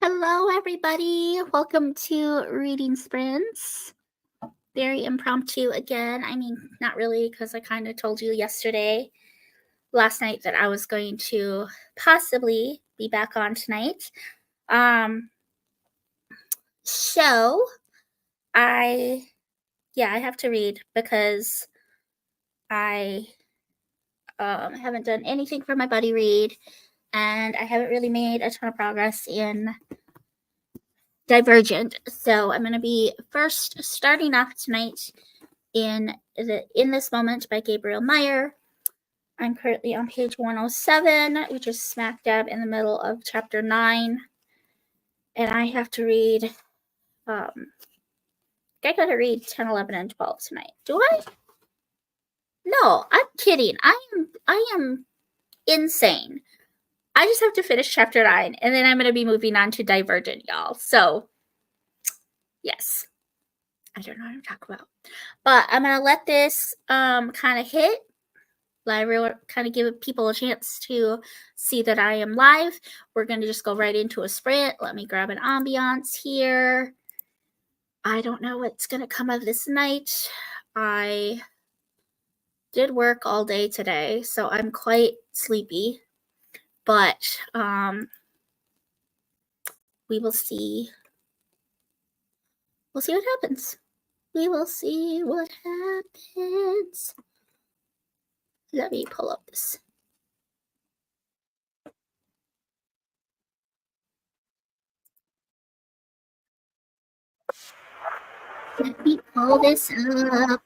Hello, everybody. Welcome to Reading Sprints. Very impromptu again. I mean, not really, because I kind of told you last night, that I was going to possibly be back on tonight. So I have to read because I haven't done anything for my buddy read, and I haven't really made a ton of progress in Divergent. So I'm going to be first starting off tonight in This Moment by Gabriel Meyer. I'm currently on page 107, which is smack dab in the middle of chapter 9. And I have to read, I gotta read 10, 11, and 12 tonight. Do I? No, I'm kidding. I am insane. I just have to finish chapter 9, and then I'm going to be moving on to Divergent, y'all. So, yes. I don't know what I'm talking about. But I'm going to let this kind of hit. Kind of give people a chance to see that I am live. We're going to just go right into a sprint. Let me grab an ambiance here. I don't know what's going to come of this night. I did work all day today, so I'm quite sleepy. But we will see. We'll see what happens. We will see what happens. Let me pull up this. Let me pull this up.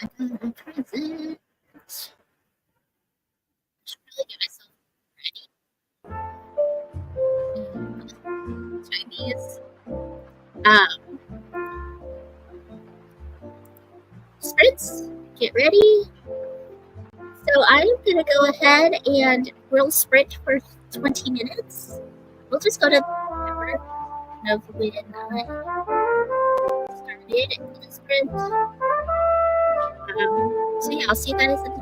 I got a present. I should really get myself ready. Try these. Sprints, get ready. So I'm gonna go ahead and we'll sprint for 20 minutes. We'll just go to the of when I started the sprint. So yeah, I'll see you guys at the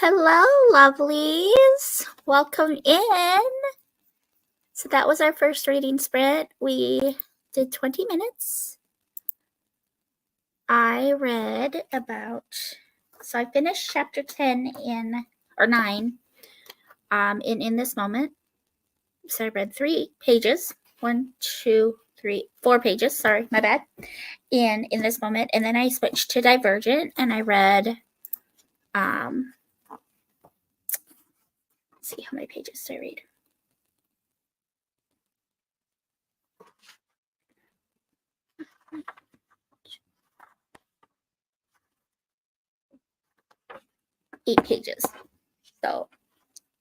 Hello, lovelies. Welcome in. So that was our first reading sprint. We did 20 minutes. I read so I finished chapter 10 or 9 in this moment. So I read 3 pages. 1, 2, 3, 4 pages. Sorry, my bad. In this moment. And then I switched to Divergent and I read let's see, how many pages did I read? Eight pages. So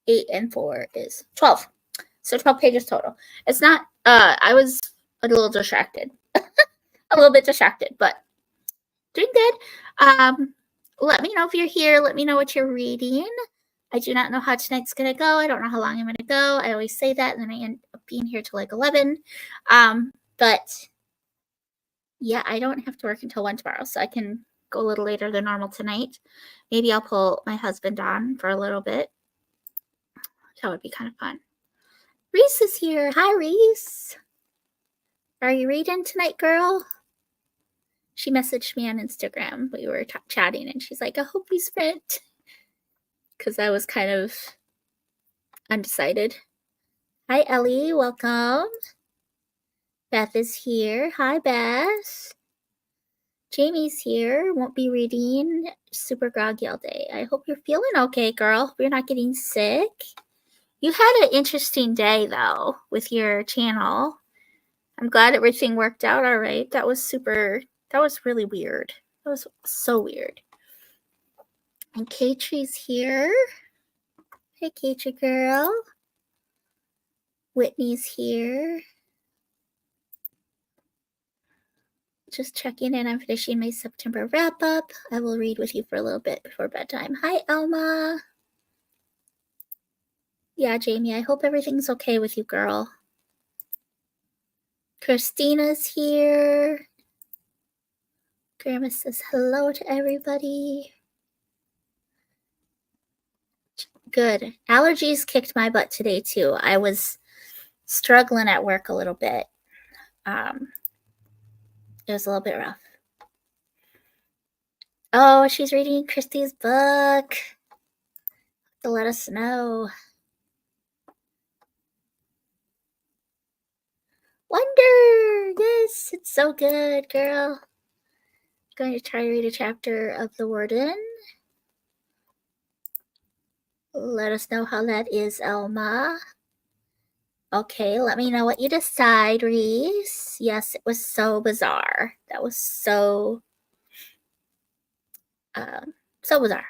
8 and 4 is 12. So 12 pages total. It's not, I was a little distracted. A little bit distracted, but doing good. Let me know if you're here. Let me know what you're reading. I do not know how tonight's going to go. I don't know how long I'm going to go. I always say that, and then I end up being here till like 11. But yeah, I don't have to work until 1 tomorrow, so I can go a little later than normal tonight. Maybe I'll pull my husband on for a little bit. That would be kind of fun. Reese is here. Hi, Reese. Are you reading tonight, girl? She messaged me on Instagram. We were chatting, and she's like, I hope we sprint. Because I was kind of undecided. Hi, Ellie. Welcome. Beth is here. Hi, Beth. Jamie's here. Won't be reading. Super groggy all day. I hope you're feeling okay, girl. Hope you're not getting sick. You had an interesting day, though, with your channel. I'm glad everything worked out all right. That was really weird. That was so weird. And Katie's here. Hey, Katie girl. Whitney's here. Just checking in. I'm finishing my September wrap up. I will read with you for a little bit before bedtime. Hi, Elma. Yeah, Jamie, I hope everything's okay with you, girl. Christina's here. Grandma says hello to everybody. Good. Allergies kicked my butt today, too. I was struggling at work a little bit. It was a little bit rough. Oh, she's reading Christy's book. To let us know. Wonder! Yes, it's so good, girl. I'm going to try to read a chapter of The Warden. Let us know how that is, Elma. Okay, let me know what you decide, Reese. Yes, it was so bizarre. That was so bizarre.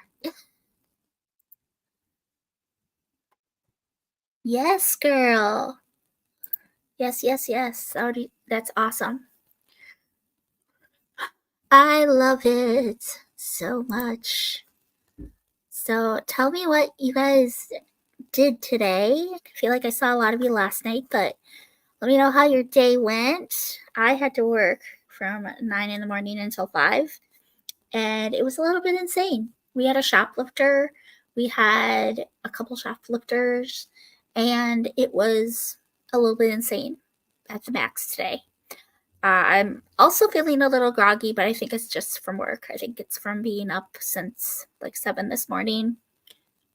Yes, girl. Yes, yes, yes. That's awesome. I love it so much. So tell me what you guys did today. I feel like I saw a lot of you last night, but let me know how your day went. I had to work from 9 in the morning until 5, and it was a little bit insane. We had a shoplifter, we had a couple shoplifters, and it was a little bit insane at the max today. I'm also feeling a little groggy, but I think it's just from work. I think it's from being up since like 7 this morning.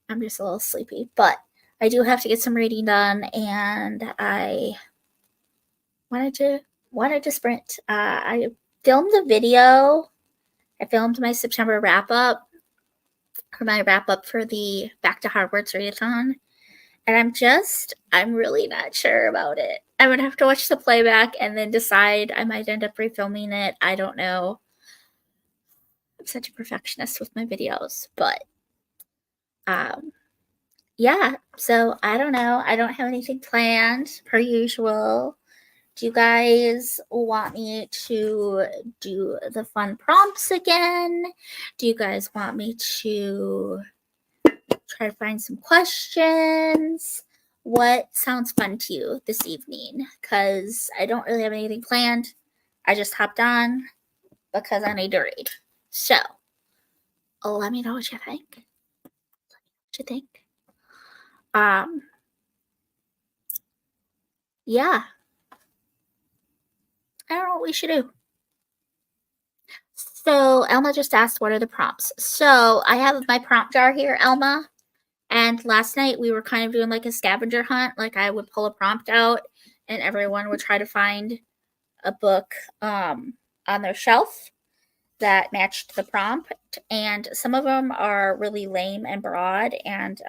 I'm just a little sleepy, but I do have to get some reading done, and I wanted to sprint. I filmed a video. I filmed my September wrap up, or my wrap up for the Back to Hogwarts readathon, and I'm really not sure about it. I'm gonna have to watch the playback and then decide. I might end up refilming it. I don't know. I'm such a perfectionist with my videos, but um, yeah. So I don't know. I don't have anything planned per usual. Do you guys want me to do the fun prompts again? Do you guys want me to try to find some questions? What sounds fun to you this evening? Because I don't really have anything planned. I just hopped on because I need to read. So let me know what you think. What you think? Yeah. I don't know what we should do. So Elma just asked, what are the prompts? So I have my prompt jar here, Elma. And last night we were kind of doing like a scavenger hunt. Like I would pull a prompt out and everyone would try to find a book on their shelf that matched the prompt. And some of them are really lame and broad. And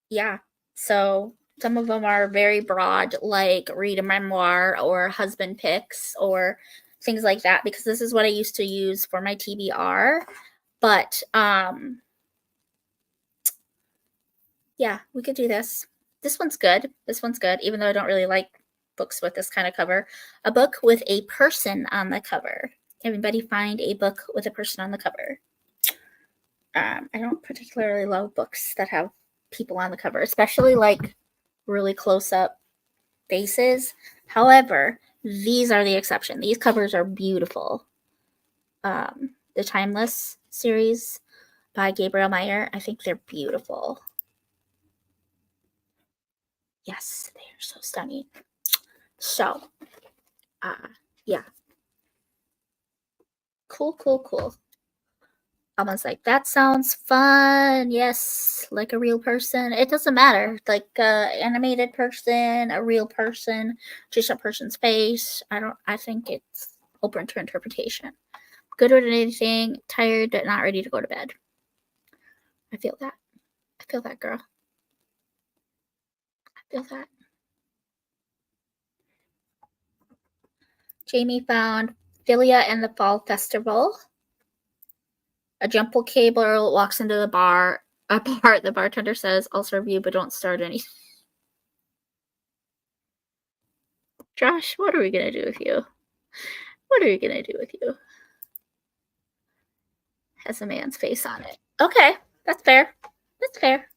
yeah, so some of them are very broad, like read a memoir or husband picks or things like that, because this is what I used to use for my TBR. But yeah, we could do this. This one's good. This one's good, even though I don't really like books with this kind of cover. A book with a person on the cover. Everybody find a book with a person on the cover. I don't particularly love books that have people on the cover, especially like really close up faces. However, these are the exception. These covers are beautiful. The Timeless series by Gabriel Meyer, I think they're beautiful. Yes, they are so stunning. So, yeah. Cool. Almost like, that sounds fun. Yes, like a real person. It doesn't matter. Like animated person, a real person, just a person's face. I think it's open to interpretation. Good with anything, tired, but not ready to go to bed. I feel that. I feel that, girl. I feel that. Jamie found Philia and the Fall Festival. A jumble cable walks into the bar. The bartender says, I'll serve you, but don't start anything. Josh, what are we going to do with you? What are we going to do with you? Has a man's face on it. Okay, that's fair. That's fair.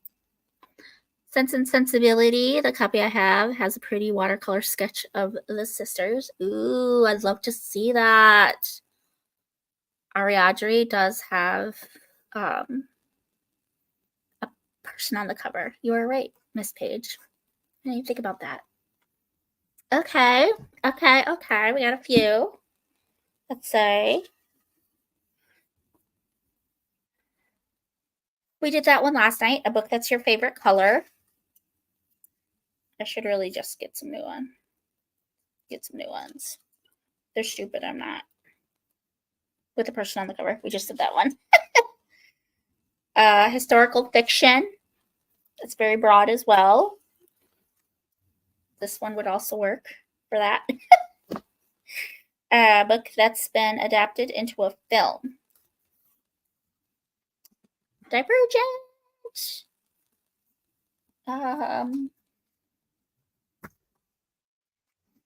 Sense and Sensibility, the copy I have, has a pretty watercolor sketch of the sisters. Ooh, I'd love to see that. Ariadne does have a person on the cover. You are right, Miss Page. What do you think about that? Okay. We got a few. Let's say. We did that one last night. A book that's your favorite color. I should really just get some new ones. They're stupid. I'm not. With the person on the cover. We just did that one. Historical fiction. It's very broad as well. This one would also work for that. A book that's been adapted into a film. Divergent.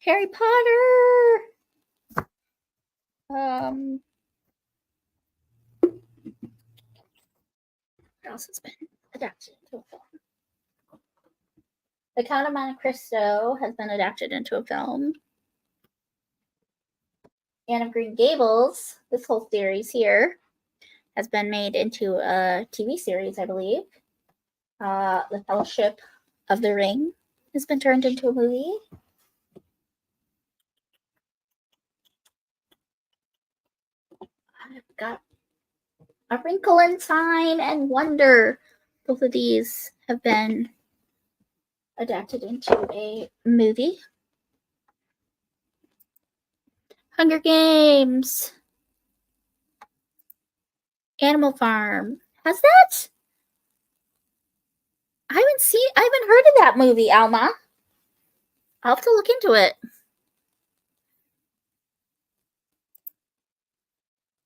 Harry Potter. What else has been adapted into a film? The Count of Monte Cristo has been adapted into a film. Anne of Green Gables, this whole series here, has been made into a TV series, I believe. The Fellowship of the Ring has been turned into a movie. I've got A Wrinkle in Time and Wonder. Both of these have been adapted into a movie. Hunger Games. Animal Farm. Has that? I haven't heard of that movie, Alma. I'll have to look into it.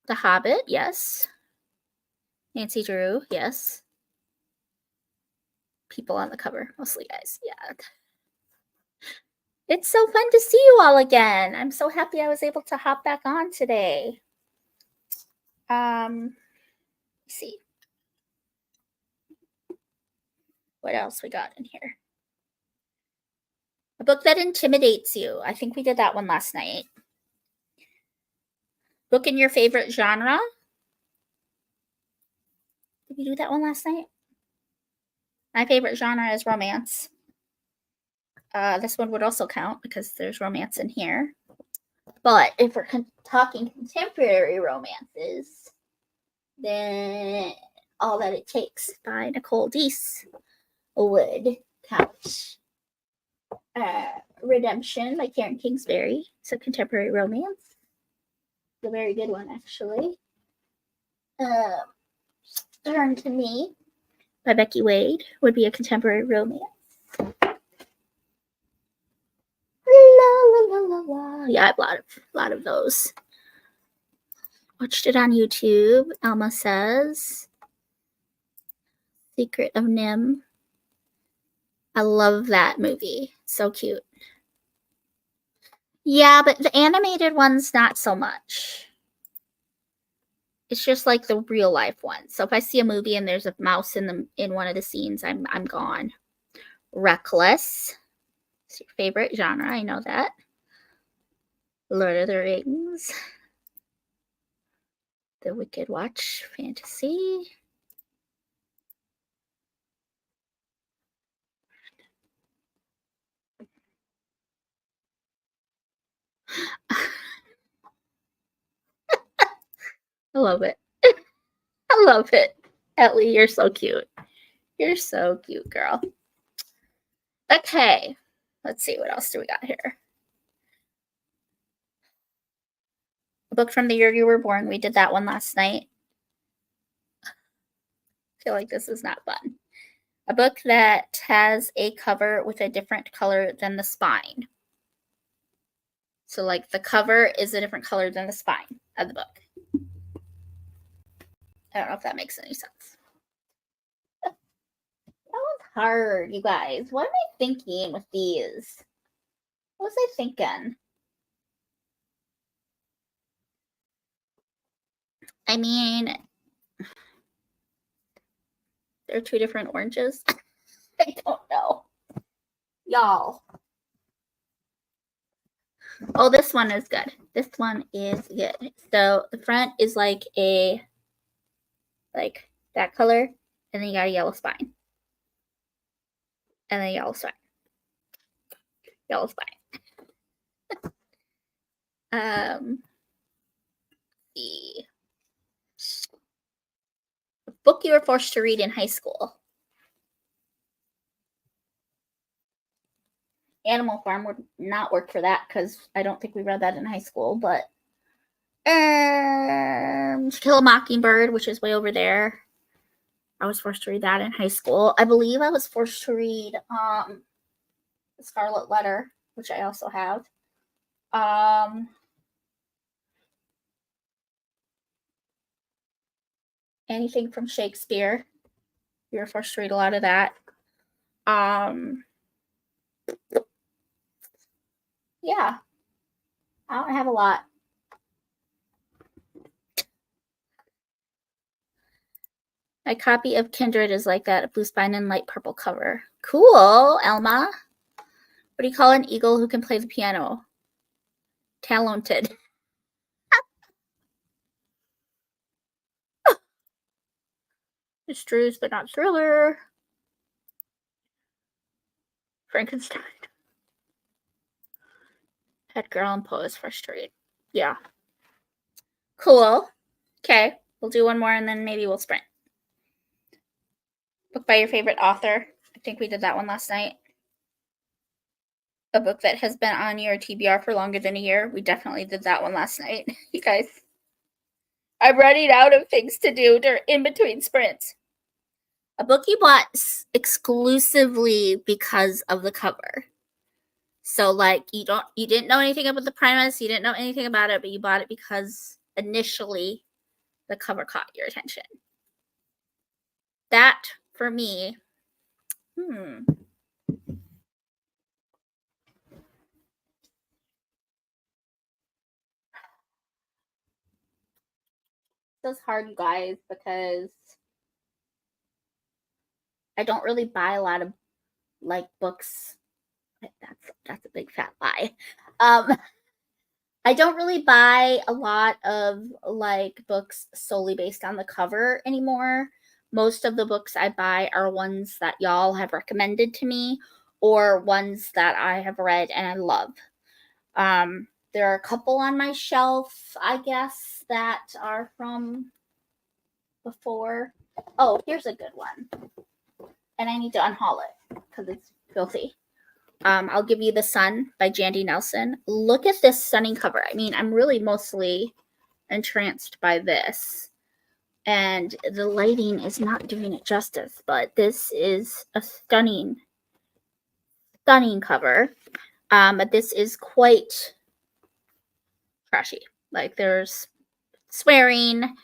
The Hobbit, yes. Nancy Drew, yes. People on the cover, mostly guys, yeah. It's so fun to see you all again. I'm so happy I was able to hop back on today. Let's see. What else we got in here? A book that intimidates you. I think we did that one last night. Book in your favorite genre. Did we do that one last night? My favorite genre is romance. This one would also count because there's romance in here. But if we're talking contemporary romances, then All That It Takes by Nicole Deese would count. Redemption by Karen Kingsbury. It's a contemporary romance. It's a very good one, actually. Turn to Me by Becky Wade would be a contemporary romance. La, la, la, la. Yeah, I have a lot of those. Watched it on YouTube. Alma says Secret of Nim. I love that movie. So cute. Yeah, but the animated one's not so much. It's just like the real life one. So if I see a movie and there's a mouse in one of the scenes, I'm gone. Reckless. It's your favorite genre, I know that. Lord of the Rings. The Wicked Watch fantasy. I love it. I love it. Ellie, you're so cute. You're so cute, girl. Okay. Let's see. What else do we got here? A Book from the Year You Were Born. We did that one last night. I feel like this is not fun. A book that has a cover with a different color than the spine. So, like, the cover is a different color than the spine of the book. I don't know if that makes any sense. That one's hard, you guys. What am I thinking with these? What was I thinking? I mean, they're two different oranges. I don't know. Y'all. Oh, this one is good. This one is good. So the front is like that color, and then you got a yellow spine. And then yellow spine. Yellow spine. The book you were forced to read in high school. Animal Farm would not work for that because I don't think we read that in high school, but To Kill a Mockingbird, which is way over there. I was forced to read that in high school. I believe I was forced to read The Scarlet Letter, which I also have. Anything from Shakespeare. We were forced to read a lot of that. Yeah. I don't have a lot. My copy of Kindred is like that, a blue spine and light purple cover. Cool, Elma. What do you call an eagle who can play the piano? Talented. Mysteries, but not thriller. Frankenstein. Edgar Allan Poe is frustrated. Yeah. Cool. Okay. We'll do one more and then maybe we'll sprint. Book by your favorite author. I think we did that one last night. A book that has been on your TBR for longer than a year. We definitely did that one last night. You guys. I'm running out of things to do in between sprints. A book you bought exclusively because of the cover. So like you didn't know anything about the premise, you didn't know anything about it, but you bought it because initially the cover caught your attention. That for me, This is hard, you guys, because I don't really buy a lot of like books. That's a big fat lie. I don't really buy a lot of like books solely based on the cover anymore. Most of the books I buy are ones that y'all have recommended to me or ones that I have read and I love. There are a couple on my shelf, I guess, that are from before. Oh, here's a good one. And I need to unhaul it because it's filthy. I'll Give You the Sun by Jandy Nelson. Look at this stunning cover. I mean, I'm really mostly entranced by this. And the lighting is not doing it justice, but this is a stunning cover. But this is quite trashy. Like there's swearing,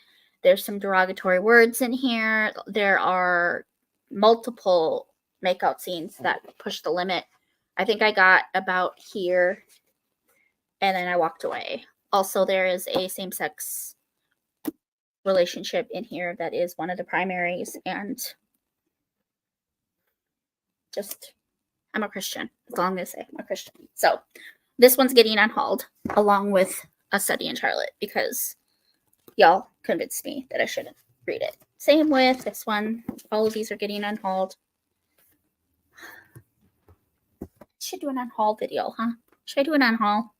there's some derogatory words in here. There are multiple makeout scenes that push the limit. I think I got about here and then I walked away. Also, there is a same-sex relationship in here that is one of the primaries, and just, I'm a Christian. That's all I'm going to say. I'm a Christian. So this one's getting unhauled along with A Study in Charlotte because y'all convinced me that I shouldn't read it. Same with this one. All of these are getting unhauled. Should do an unhaul video, huh? Should I do an unhaul?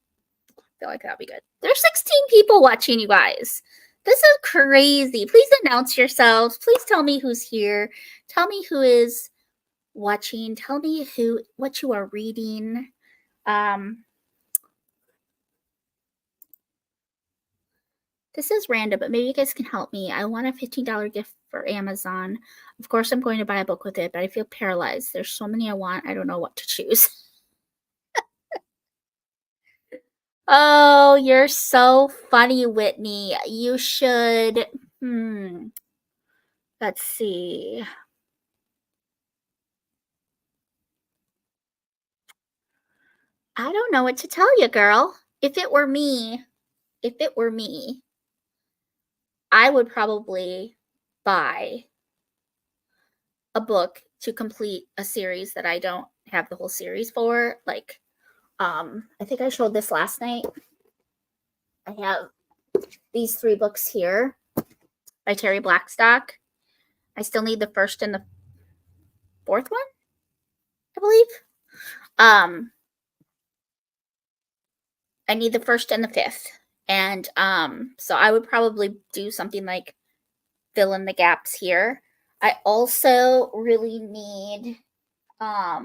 I feel like that'd be good. There's 16 people watching, you guys. This is crazy. Please announce yourselves. Please tell me who's here. Tell me who is watching. Tell me what you are reading. This is random, but maybe you guys can help me. I want a $15 gift for Amazon. Of course, I'm going to buy a book with it, but I feel paralyzed. There's so many I want. I don't know what to choose. Oh, you're so funny, Whitney. You should. Let's see. I don't know what to tell you, girl. If it were me, I would probably buy a book to complete a series that I don't have the whole series for. Like, I think I showed this last night. I have these 3 books here by Terry Blackstock. I still need the first and the 4th one, I believe. I need the 1st and the 5th. And so I would probably do something like fill in the gaps here. I also really need what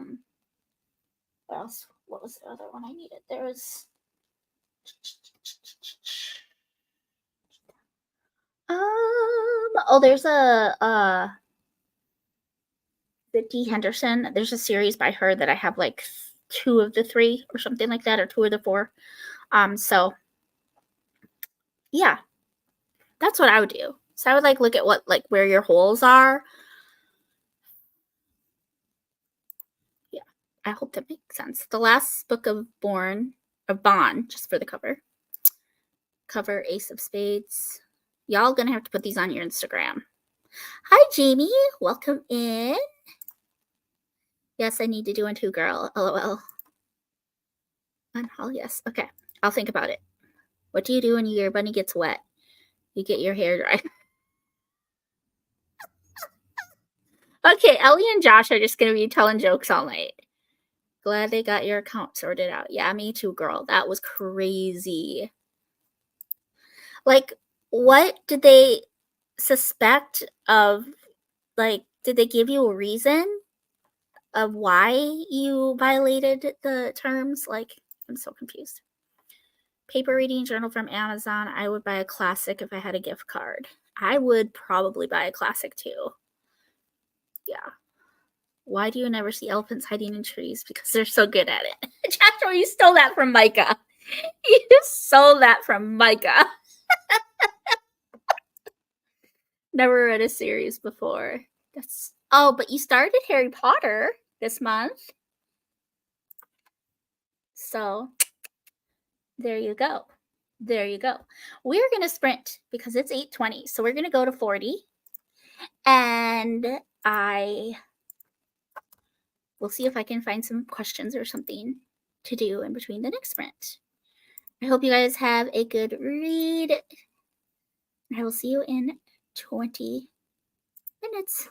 else? What was the other one I needed? There was there's a Dee Henderson. There's a series by her that I have like 2 of the 3 or something like that, or 2 of the 4. So yeah, that's what I would do. So I would like look at what like where your holes are I hope that makes sense. The last book of Bond, just for the cover. Cover, Ace of Spades. Y'all gonna have to put these on your Instagram. Hi, Jamie. Welcome in. Yes, I need to do one too, girl. LOL. Unhaul, yes. Okay, I'll think about it. What do you do when your bunny gets wet? You get your hair dry. Okay, Ellie and Josh are just gonna be telling jokes all night. Glad they got your account sorted out. Yeah, me too, girl. That was crazy. Like, what did they suspect of? Like, did they give you a reason of why you violated the terms? Like, I'm so confused. Paper reading journal from Amazon. I would buy a classic if I had a gift card. I would probably buy a classic too. Yeah. Why do you never see elephants hiding in trees? Because they're so good at it. Joshua, you stole that from Micah. You stole that from Micah. Never read a series before. But you started Harry Potter this month. So there you go. There you go. We're going to sprint because it's 8:20. So we're going to go to 40. And we'll see if I can find some questions or something to do in between the next sprint. I hope you guys have a good read. I will see you in 20 minutes.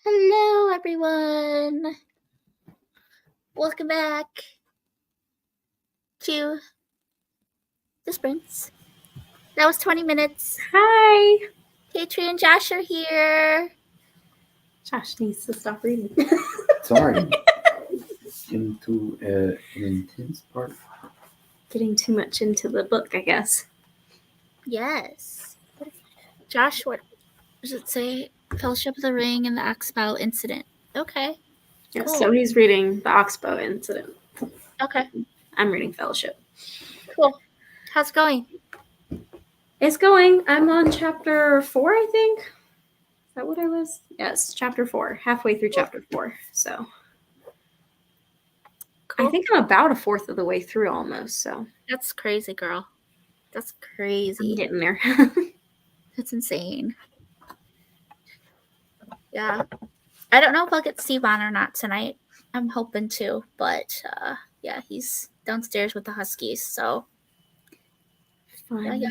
Hello, everyone. Welcome back to the sprints. That was 20 minutes. Hi. Katri and Josh are here. Josh needs to stop reading. Sorry. Into an intense part. Getting too much into the book, I guess. Yes. Josh, what does it say? Fellowship of the Ring and the Oxbow Incident. Okay. Yeah, Cool. So he's reading the Oxbow Incident. Okay. I'm reading Fellowship. Cool. How's it going? It's going. I'm on chapter 4, I think. Is that what I was? Yes, chapter 4. Halfway through chapter 4. So Cool. I think I'm about a fourth of the way through almost. So That's crazy, girl. That's crazy. I'm getting there. That's insane. Yeah. I don't know if I'll get Steve on or not tonight. I'm hoping to, but yeah, he's downstairs with the Huskies, so Fun. yeah.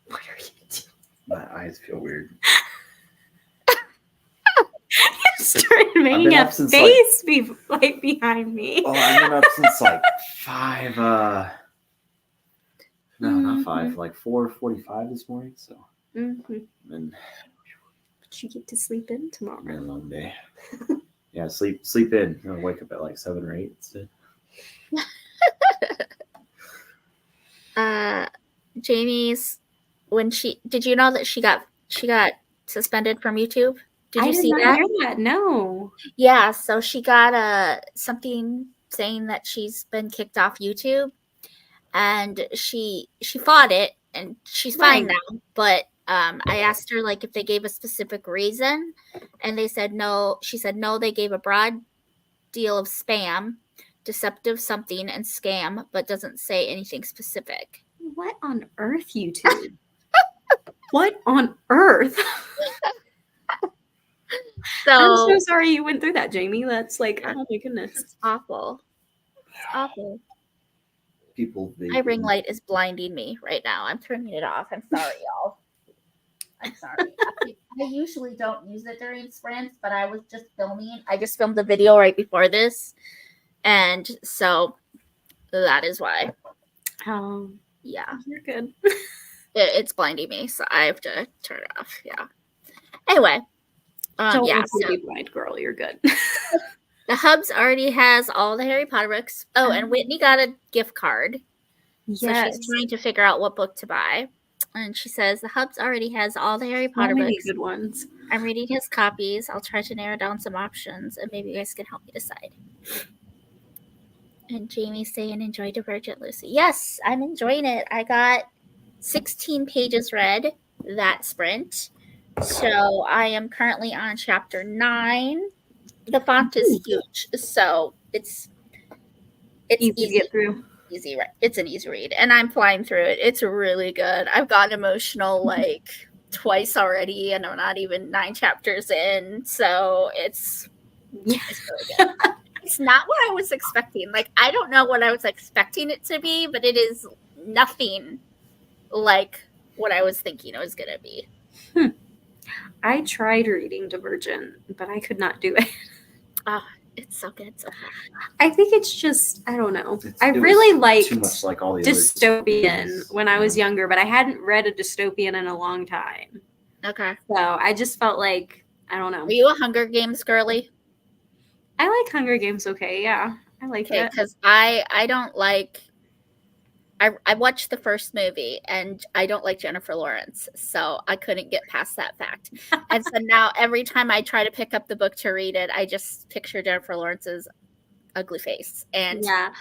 What are you doing? My eyes feel weird. You started making a face like behind me. Oh, I've been up since like 5. No, not 5. Like 4:45 this morning. So, And and but you get to sleep in tomorrow. really long day. Yeah, sleep in. I'll wake up at like 7 or 8 instead. Jamie's did you know that she got suspended from YouTube? Did you see that? I did not hear that. No. Yeah, so she got something saying that she's been kicked off YouTube, and she fought it, and she's fine now. But I asked her like if they gave a specific reason, and they said no. She said no. They gave a broad deal of spam, deceptive something, and scam, but doesn't say anything specific. What on earth, YouTube? What on earth? So I'm so sorry you went through that, Jamie. That's like, oh my goodness. It's awful. It's awful. People. My ring light is blinding me right now. I'm turning it off. I'm sorry, y'all. I'm sorry. I usually don't use it during sprints, but I was just filming. I just filmed the video right before this, and so that is why. Yeah, You're good. It's blinding me, so I have to turn it off. Yeah. Anyway, Don't yeah. want to be blind, girl. You're good. The Hubs already has all the Harry Potter books. Oh, and Whitney got a gift card. Yes. So she's trying to figure out what book to buy. And she says the Hubs already has all the Harry Potter books. Good ones. I'm reading his copies. I'll try to narrow down some options, and maybe you guys can help me decide. And Jamie's saying, enjoy Divergent, Lucy. Yes, I'm enjoying it. I got 16 pages read that sprint. So I am currently on chapter 9. The font is huge, so it's easy to get through. Easy, right? It's an easy read, and I'm flying through it. It's really good. I've gotten emotional like twice already, and I'm not even 9 chapters in, so it's really good. It's not what I was expecting. Like, I don't know what I was expecting it to be, but it is nothing like what I was thinking it was going to be. I tried reading Divergent, but I could not do it. Oh, it's so good so far. I think it's just, I don't know. I It was really liked too much like all the other dystopian movies. when I was younger, but I hadn't read a dystopian in a long time. Okay. So I just felt like, I don't know. Are you a Hunger Games girly? I like Hunger Games okay, yeah. I like Okay, it. because I don't like. I watched the first movie and I don't like Jennifer Lawrence, so I couldn't get past that fact. And so now every time I try to pick up the book to read it, I just picture Jennifer Lawrence's ugly face. And Yeah.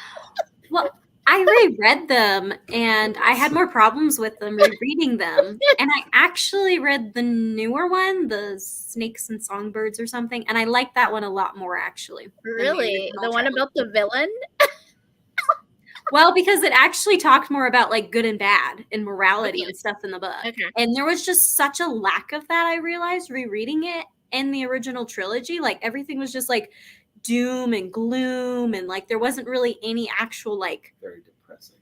Well, I reread them and I had more problems with them rereading them. And I actually read the newer one, the Snakes and Songbirds or something, and I like that one a lot more actually. than really, original the one trilogy. about the villain? Well, because it actually talked more about like good and bad and morality Okay. and stuff in the book. Okay. And there was just such a lack of that, I realized, rereading it in the original trilogy. Like everything was just like doom and gloom, and like there wasn't really any actual like Very depressing.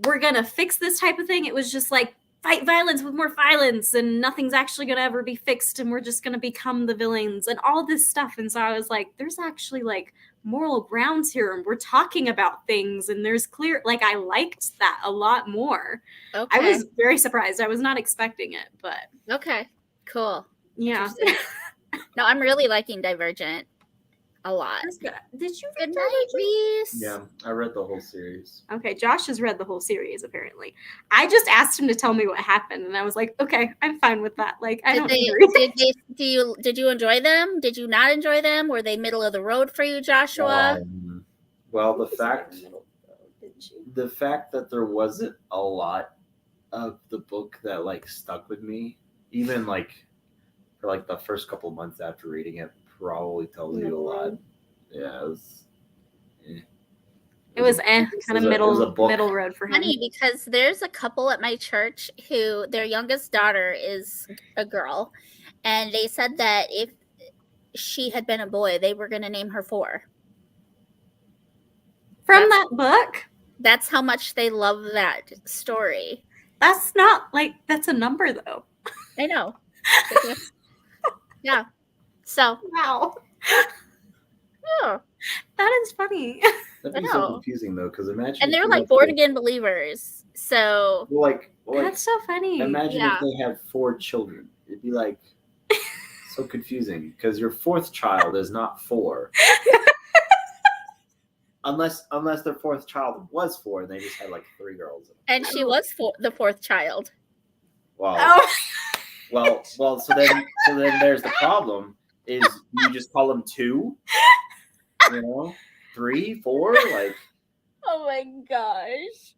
we're gonna fix this type of thing. It was just like fight violence with more violence, and nothing's actually gonna ever be fixed, and we're just gonna become the villains and all this stuff. And so I was like, there's actually like moral grounds here, and we're talking about things, and there's clear, like, I liked that a lot more. Okay. I was very surprised. I was not expecting it, but Okay. Cool. yeah. Interesting. No, I'm really liking Divergent a lot. That's good. Did you read Good night, Reese. Yeah, I read the whole series. Okay, Josh has read the whole series apparently. I just asked him to tell me what happened, and I was like, okay, I'm fine with that. Like, I don't need to read. Did you enjoy them? Did you not enjoy them? Were they middle of the road for you, Joshua? Well, the fact that there wasn't a lot of the book that like stuck with me, even like for like the first couple months after reading it, probably tells you a lot. Yeah, it was. It was kind of middle road for him. Funny because there's a couple at my church who their youngest daughter is a girl, and they said that if she had been a boy, they were going to name her 4. From that book? That's how much they love that story. That's not like, that's a number though. I know. Yeah. So. Wow. Oh. That is funny. That'd be so confusing though, because imagine. And they're like born again believers. So. Like that's so funny. Imagine if they had 4 children. It'd be like so confusing because your 4th child is not 4. Unless their 4th child was 4 and they just had like 3 girls. And she was the 4th child. Wow. Well, so then there's the problem is you just call them 2, 3, 4, like. Oh my gosh.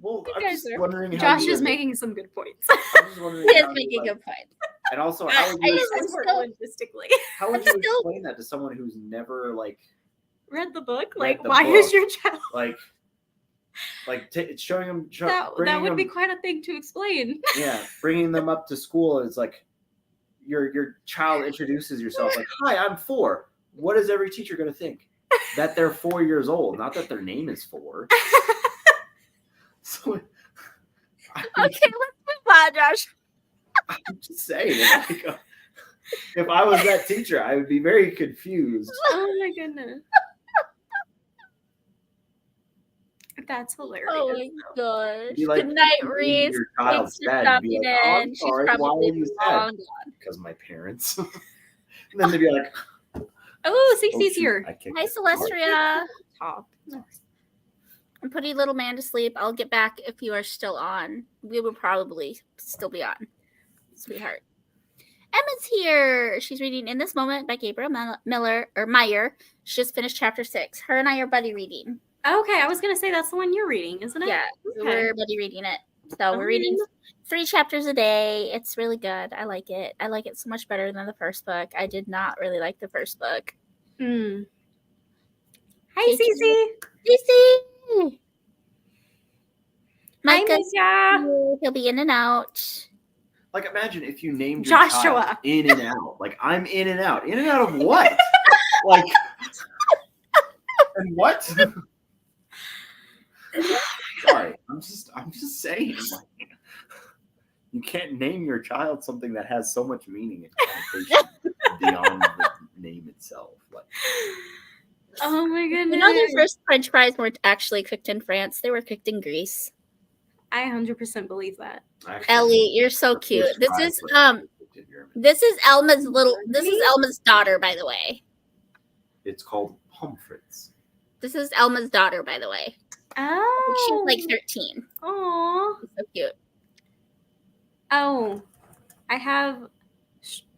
Well, I'm just wondering how Josh is making some good points. I'm just wondering he is making a good point. And also, how would you still explain that to someone who's never like read the book? Read Like, the why book. is your child it's showing them that would be quite a thing to explain. Yeah, bringing them up to school, it's like your child introduces yourself like, "Hi, I'm 4." What is every teacher going to think? That they're 4 years old, not that their name is 4. So, Okay, let's move on, Josh. I'm just saying, like, if I was that teacher, I would be very confused. Oh my goodness. That's hilarious. Oh my gosh. Like, good night, Reese. Your child's Thanks for dead. Be stopping like, oh, I'm in. She's sorry, why probably are you long sad? gone. Because my parents. And then they'd be like, oh, Cece's shoot, here. I kicked Hi, it. Celestria. Top. I'm putting little man to sleep. I'll get back if you are still on. We will probably still be on, sweetheart. Emma's here. She's reading In This Moment by Gabriel Meyer. She just finished chapter 6. Her and I are buddy reading. Okay, I was gonna say that's the one you're reading, isn't it? Yeah, okay. we're buddy reading it. So we're reading 3 chapters a day. It's really good. I like it. I like it so much better than the first book. I did not really like the first book. Hi, Hey, Cece. Cece. Micah, Hi, Misia. he'll be in and out. Like, imagine if you named your Joshua. child In and Out. Like, I'm in and out. In and out of what? Like, and what? Sorry, I'm just saying. Like, you can't name your child something that has so much meaning and connotation beyond the name itself. Like, Oh my goodness. You know, the first French fries weren't actually cooked in France; they were cooked in Greece. I 100% believe that. actually, Ellie, you're so the cute. first This fries is were actually cooked in Germany. this is Elma's daughter, by the way. It's called pomfrits. This is Elma's daughter, by the way. Oh. She's like 13. Aw. So cute. Oh. I have.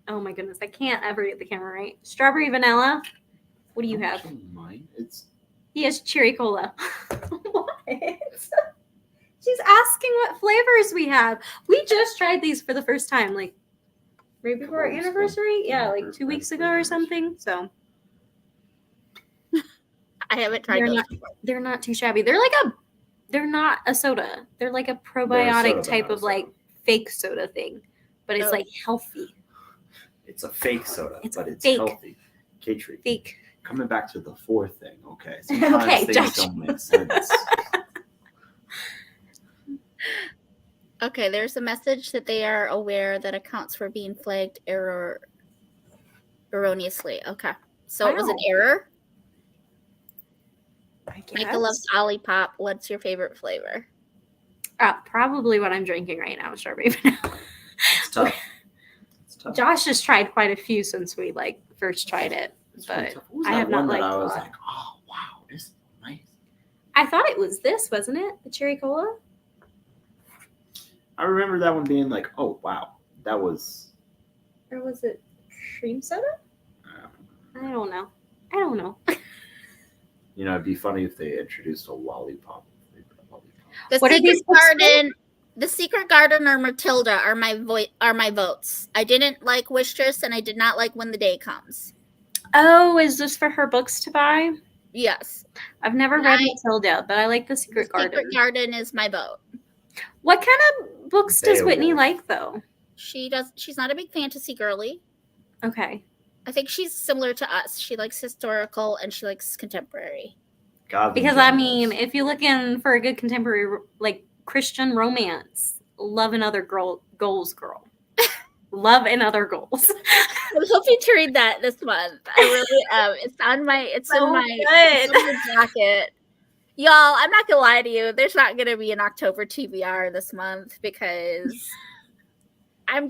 Oh my goodness. I can't ever get the camera right. Strawberry vanilla. What do you have? Actually, mine. It's He has cherry cola. What? She's asking what flavors we have. We just tried these for the first time, like right before our Couple weeks ago. anniversary. Yeah, Yeah, like for- 2 weeks right ago before or anniversary. something. So I haven't tried They're those not- before. they're not too shabby. They're not a soda. They're like a They're a probiotic soda, but type not a of like soda. fake soda thing, but it's Oh. like healthy. It's a fake soda, It's but it's fake. healthy. Katri, Fake. coming back to the fourth thing, okay? Sometimes Okay, things Josh. don't make sense. Okay, there's a message that they are aware that accounts for being flagged erroneously. Okay. So it was an Wow. error. I guess. Micah loves Olipop. What's your favorite flavor? Probably what I'm drinking right now, strawberry vanilla. It's tough. It's tough. Josh has tried quite a few since we like first tried it. It's really but tough. What was I that have not one that liked I a was lot. like, oh wow, this is nice. I thought it was this, wasn't it? The cherry cola? I remember that one being like, oh wow, that was. Or was it cream soda? I don't know. You know, it'd be funny if they introduced a lollipop. The What are these Secret books called? Garden, The Secret Garden, or Matilda are my votes. I didn't like Wistress, and I did not like When the Day Comes. Oh, is this for her books to buy? Yes, I've never read I- Matilda, but I like The The Secret Garden. Secret Garden is my vote. What kind of books does Whitney Beowulf. like, though? She's not a big fantasy girly. Okay. I think she's similar to us. She likes historical and she likes contemporary. Because, I mean, if you're looking for a good contemporary, like, Christian romance, Love and Other Goals, girl. Love and Other Goals. I'm hoping to read that this month. I really am. It's in my it's in the jacket. Y'all, I'm not gonna lie to you. There's not gonna be an October TBR this month because I'm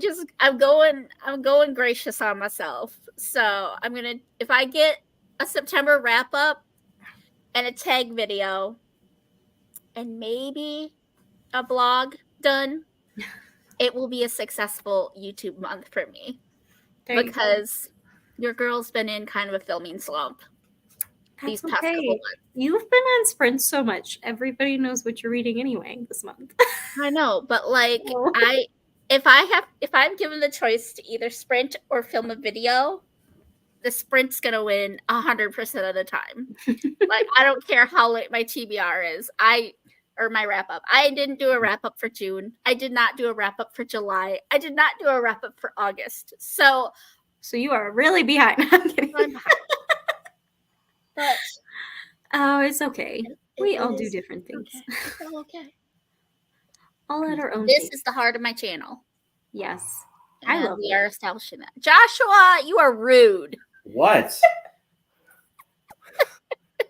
going gracious on myself. So I'm gonna, if I get a September wrap up and a tag video and maybe a vlog done, it will be a successful YouTube month for me. There you go. Because your girl's been in kind of a filming slump these That's past couple okay. months. You've been on Sprint so much. Everybody knows what you're reading anyway this month. I know, but like Oh. if I'm given the choice to either sprint or film a video, the sprint's gonna win 100% of the time. Like, I don't care how late my TBR is. Or my wrap up. I didn't do a wrap up for June. I did not do a wrap up for July. I did not do a wrap up for August. So You are really behind. I'm kidding. I'm behind. But Oh, it's okay. We it all do is different things. okay. It's all okay. All at our own This pace. is the heart of my channel. Yes. I And love we it. are establishing that. Joshua, you are rude. What?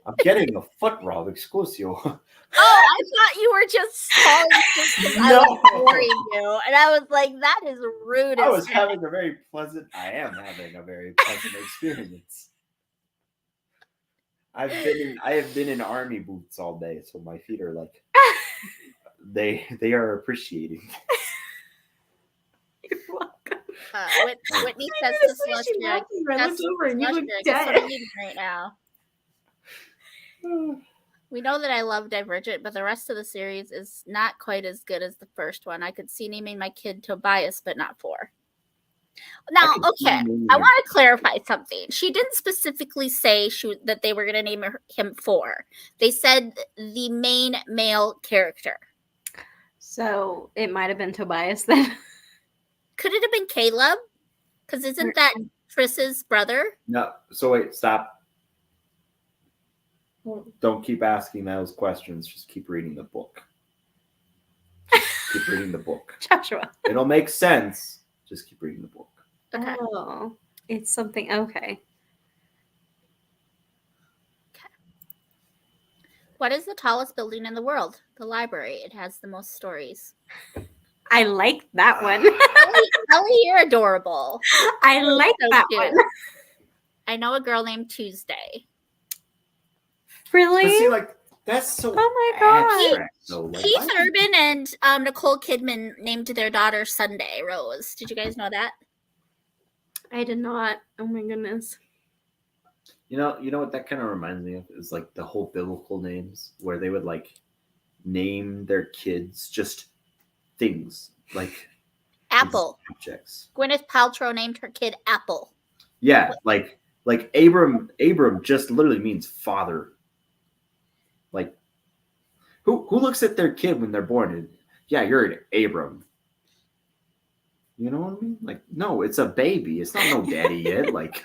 I'm getting a foot rub exclusio. Oh, I thought you were just calling because I was No. boring you. And I was like, that is rude. I as was heck. having a very pleasant. I am having a very pleasant experience. I have been in army boots all day, so my feet are like they are appreciating. You're welcome. Whitney says to Celestia, I looked over and you look Celestia, guess what I'm dead. eating right now. We know that I love Divergent, but the rest of the series is not quite as good as the first one. I could see naming my kid Tobias, but not 4. Now, could see okay, naming I your- want to clarify something. She didn't specifically say that they were going to name him 4. They said the main male character. So it might have been Tobias then. Could it have been Caleb? Because isn't that Triss's brother? No. So wait, stop. Don't keep asking those questions. Just keep reading the book. Keep reading the book. Joshua. It'll make sense. Just keep reading the book. Okay. Oh, it's something. Okay. What is the tallest building in the world? The library. It has the most stories. I like that one. Ellie, you're adorable. I like So that cute. one. I know a girl named Tuesday. Really? But see, like, that's so Oh my god. abstract, though. Like, Keith why- Urban and Nicole Kidman named their daughter Sunday Rose. Did you guys know that? I did not. Oh my goodness. You know what that kind of reminds me of is like the whole biblical names where they would like name their kids just things like Apple. objects. Gwyneth Paltrow named her kid Apple. Yeah, like Abram just literally means father. Like who looks at their kid when they're born and yeah, you're an Abram. You know what I mean? Like, no, it's a baby. It's not no daddy yet. Like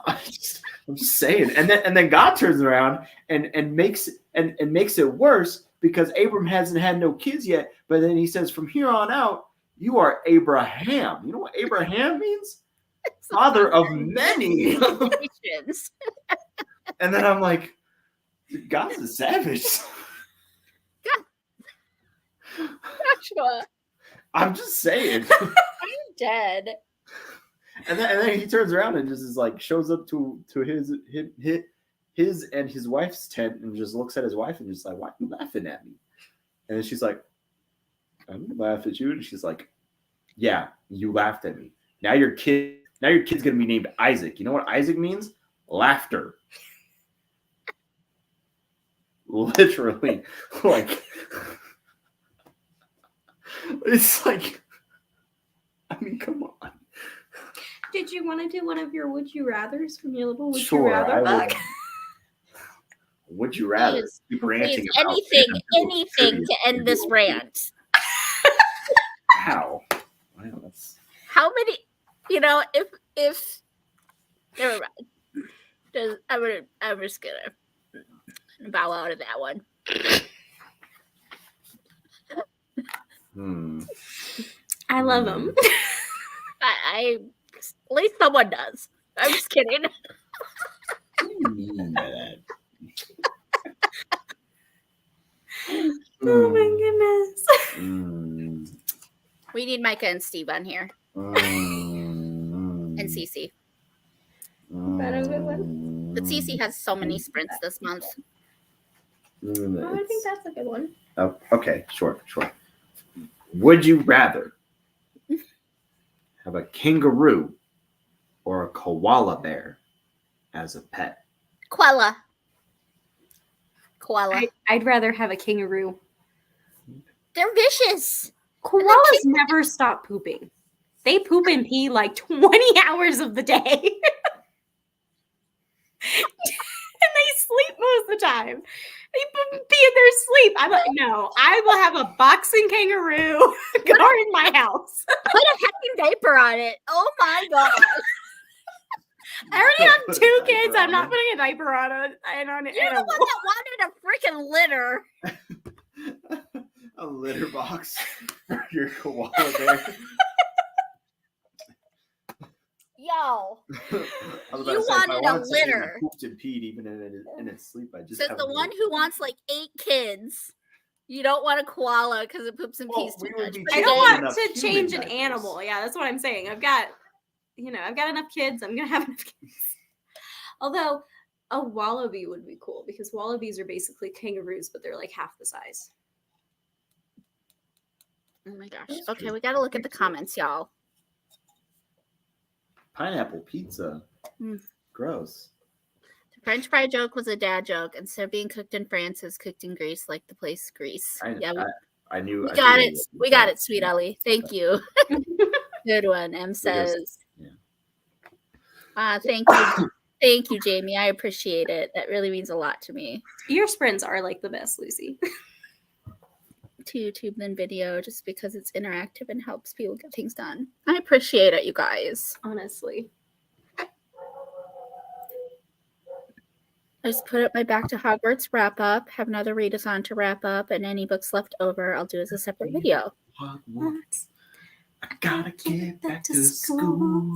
I'm just saying. And then God turns around and makes it worse because Abram hasn't had no kids yet. But then he says, from here on out, you are Abraham. You know what Abraham means? Father of many. Nations. And then I'm like, God's a savage. Joshua, I'm just saying. I'm dead. And then he turns around and just is like shows up to his and his wife's tent and just looks at his wife and just like, why are you laughing at me? And then she's like, I didn't laugh at you. And she's like, yeah, you laughed at me. Now your kid's gonna be named Isaac. You know what Isaac means? Laughter. Literally, like it's like, I mean, come on. Did you want to do one of your would you rathers from your little would Sure, you rather book? Would you rather Please, keep ranting Please, about anything to end this rant. How? Wow, that's How many? You know, if never mind. I'm just gonna bow out of that one. I love them. I at least someone does. I'm just kidding. What do you mean by that? Oh my goodness. Mm, We need Micah and Steve on here, and Cece. that a good one? But Cece has so many sprints this month. Oh, I think that's a good one. Oh, okay, sure. Would you rather have a kangaroo or a koala bear as a pet? Koala. I'd rather have a kangaroo. They're vicious. Koalas never stop pooping. They poop and pee like 20 hours of the day. And they sleep most of the time. They poop and pee in their sleep. I'm like, no, I will have a boxing kangaroo guarding my house. Put a heckin' diaper on it. Oh my god. I already have Put a 2 diaper kids. I'm on not it. putting a diaper on it. You're the one that wanted a freaking litter. A litter box for your koala bear. Yo. I was about You to say, if I wanted a wanted something that litter. pooped and peed even in its sleep. I just Says have the a one litter. who wants like 8 kids. You don't want a koala because it poops and Well, pees too we would much. be But I taking don't then- want enough to human change an diapers. animal. Yeah, that's what I'm saying. I've got enough kids. I'm gonna have enough kids. Although a wallaby would be cool because wallabies are basically kangaroos, but they're like half the size. Oh my gosh. That's Okay, true. we gotta look at the comments, y'all. Pineapple pizza. Mm. Gross. The French fry joke was a dad joke. Instead of being cooked in France, it's cooked in Greece, like the place Greece. Yeah, I knew. we I got figured it. would be We got that. it, sweet Ellie. Thank you. Good one. M says. yeah. Thank you. Thank you, Jamie. I appreciate it. That really means a lot to me. Your sprints are like the best, Lucy. to YouTube than video just because it's interactive and helps people get things done. I appreciate it, you guys. Honestly. I just put up my Back to Hogwarts wrap up, have another readathon to wrap up, and any books left over I'll do as a separate video. Hogwarts. I gotta get back to school.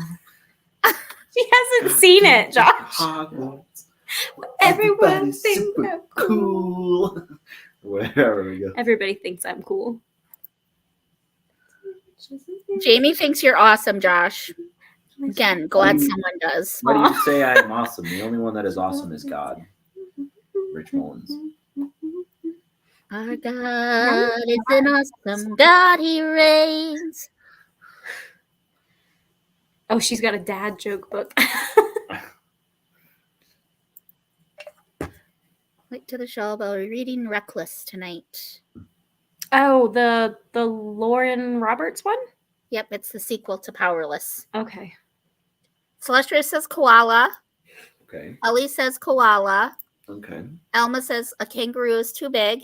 She hasn't seen it, Josh. Hogwarts. Everyone Everybody's thinks super I'm cool. Wherever we go. Everybody thinks I'm cool. Jamie thinks you're awesome, Josh. Again, glad someone does. Why do you say I'm awesome? The only one that is awesome is God. Rich Mullins. Our God is an awesome God, he reigns. Oh, she's got a dad joke book. Late to the shelf, I'll be reading Reckless tonight. Oh, the Lauren Roberts one? Yep, it's the sequel to Powerless. Okay. Celestia says koala. Okay. Ellie says koala. Okay. Elma says a kangaroo is too big.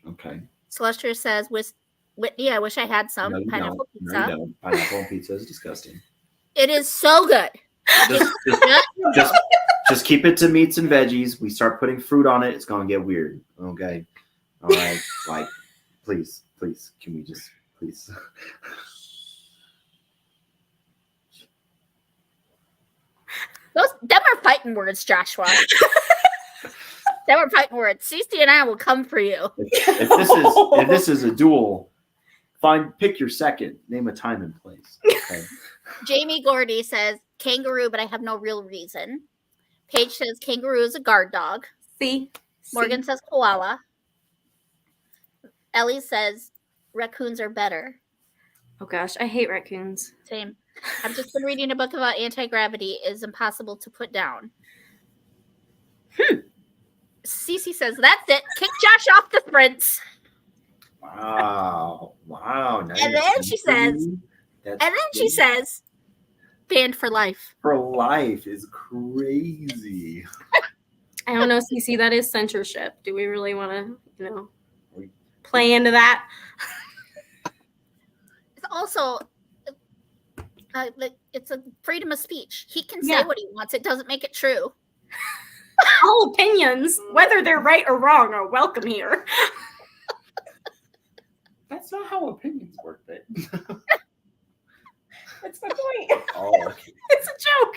Okay. Celestia says Whitney, I wish I had some No, you pineapple don't. pizza. No, you don't. Pineapple on pizza is disgusting. It is so good. Just keep it to meats and veggies. We start putting fruit on it, it's gonna get weird. Okay. All right. Like, please, can we just please? Them are fighting words, Joshua. Them are fighting words. Cece and I will come for you. If this is a duel, pick your second. Name a time and place. Okay. Jamie Gordy says kangaroo, but I have no real reason. Paige says kangaroo is a guard dog. See? Morgan says koala. Ellie says raccoons are better. Oh gosh, I hate raccoons. Same. I've just been reading a book about anti-gravity. It is impossible to put down. Cece says, that's it. Kick Josh off the sprints. Wow. Nice. And then she says, banned for life. For life is crazy. I don't know, Cece, that is censorship. Do we really want to, play into that? It's also, it's a freedom of speech. He can say what he wants. It doesn't make it true. All opinions, whether they're right or wrong, are welcome here. That's not how opinions work, babe. That's my point. Oh, okay. It's a joke.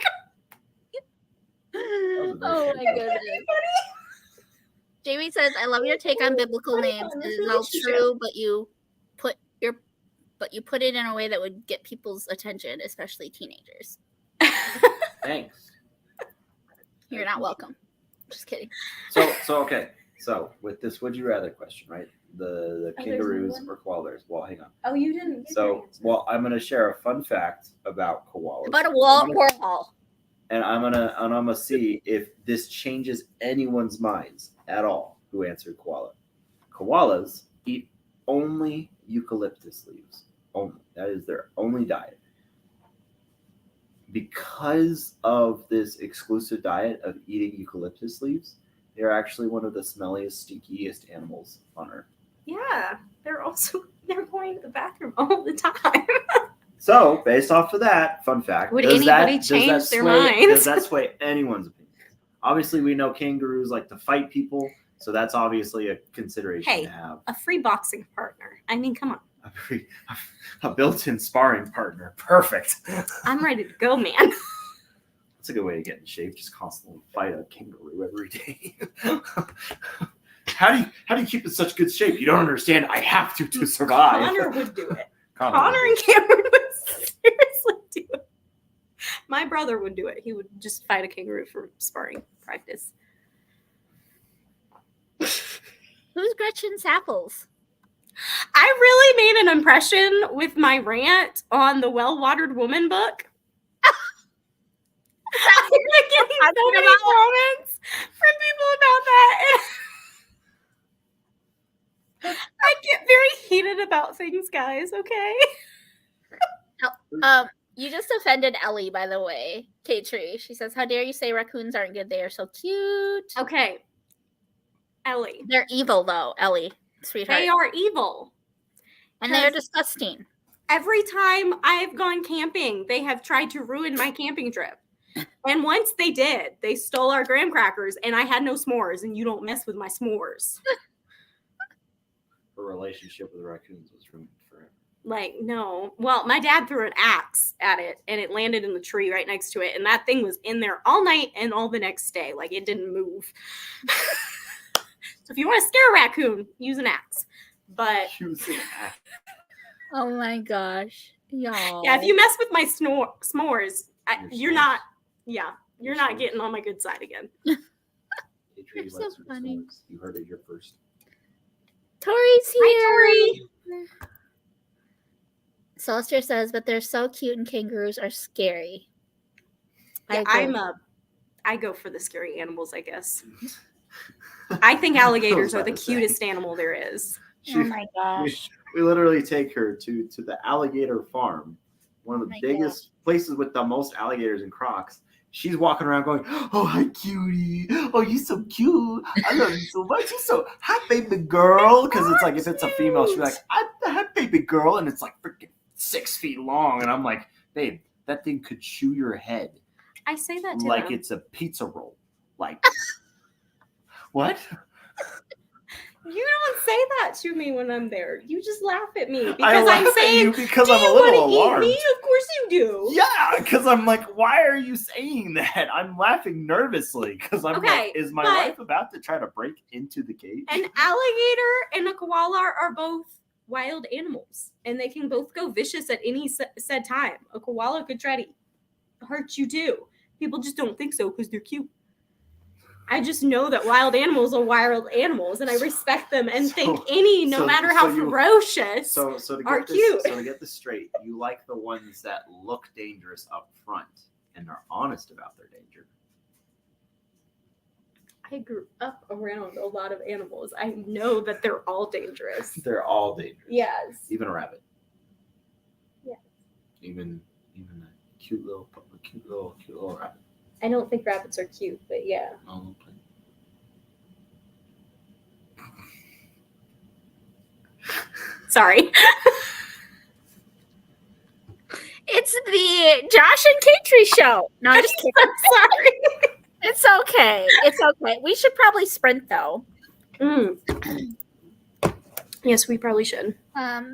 Oh my goodness. Jamie says, I love your take on biblical names. It is all true, but you put it in a way that would get people's attention, especially teenagers. Thanks. You're not welcome. Just kidding. So okay. So with this would you rather question, right? The kangaroos or koalas. Well, hang on. Oh, you didn't. I'm gonna share a fun fact about koalas. About a warhol. And I'm gonna see if this changes anyone's minds at all who answered koala. Koalas eat only eucalyptus leaves. Only. That is their only diet. Because of this exclusive diet of eating eucalyptus leaves, they're actually one of the smelliest, stinkiest animals on Earth. Yeah, they're going to the bathroom all the time. So, based off of that, fun fact. Would anybody change their minds? Does that sway anyone's opinion? Obviously, we know kangaroos like to fight people, so that's obviously a consideration to have. A free boxing partner. I mean, come on. A built-in sparring partner. Perfect. I'm ready to go, man. That's a good way to get in shape. Just constantly fight a kangaroo every day. How do you keep in such good shape? You don't understand. I have to survive. Connor would do it. Connor and Cameron would seriously do it. My brother would do it. He would just fight a kangaroo for sparring practice. Who's Gretchen Sapples? I really made an impression with my rant on the Well-Watered Woman book. I'm getting so many comments from people about that. I get very heated about things, guys, okay? You just offended Ellie, by the way. K-Tree. She says, how dare you say raccoons aren't good? They are so cute. Okay. Ellie. They're evil, though, Ellie. Sweetheart. They are evil. And they're 'Cause- disgusting. Every time I've gone camping, they have tried to ruin my camping trip. And once they did, they stole our graham crackers, and I had no s'mores, and you don't mess with my s'mores. Her relationship with raccoons was ruined forever. Like, no. Well, my dad threw an axe at it, and it landed in the tree right next to it, and that thing was in there all night and all the next day. Like, it didn't move. So if you want to scare a raccoon, use an axe. But Oh my gosh. Y'all. yeah, if you mess with my s'mores, you're s'mores? not. Yeah, you're not s'mores? getting on my good side again. You're so funny. You heard it here first. Tori's here. Hi, Tori. Celestia says, but they're so cute and kangaroos are scary. Yeah, agree. I go for the scary animals, I guess. I think alligators are the about to say. cutest animal there is. Oh my gosh. We literally take her to the alligator farm, one of the my biggest places with the most alligators and crocs. She's walking around going, "Oh, hi, cutie. Oh, you're so cute. I love you so much. You're so hi, baby girl." Because it's like if it's a female, she's like, "Hi, baby girl," and it's like freaking 6 feet long, and I'm like, "Babe, that thing could chew your head I say that to like them. it's a pizza roll." Like, what? You don't say that to me when I'm there. You just laugh at me I because laugh I'm at saying, you because "Do I'm you a little want to eat alarmed. me?" Of course you do. Yeah, because I'm like, why are you saying that? I'm laughing nervously because I'm Okay, like, is my but- wife about to try to break into the cage? An alligator and a koala are both wild animals, and they can both go vicious at any said time. A koala could try to hurt you too. People just don't think so because they're cute. I just know that wild animals are wild animals, and I respect them and think any, no matter how ferocious. So to are get this, cute. so to get this straight, you like the ones that look dangerous up front and are honest about their danger. I grew up around a lot of animals. I know that they're all dangerous. They're all dangerous. Yes. Even a rabbit. Yeah. Even a cute little rabbit. I don't think rabbits are cute, but yeah. Oh, okay. Sorry. It's the Josh and Katrie show. No, I'm just kidding. Sorry. It's okay. It's okay. We should probably sprint though. Yes, we probably should.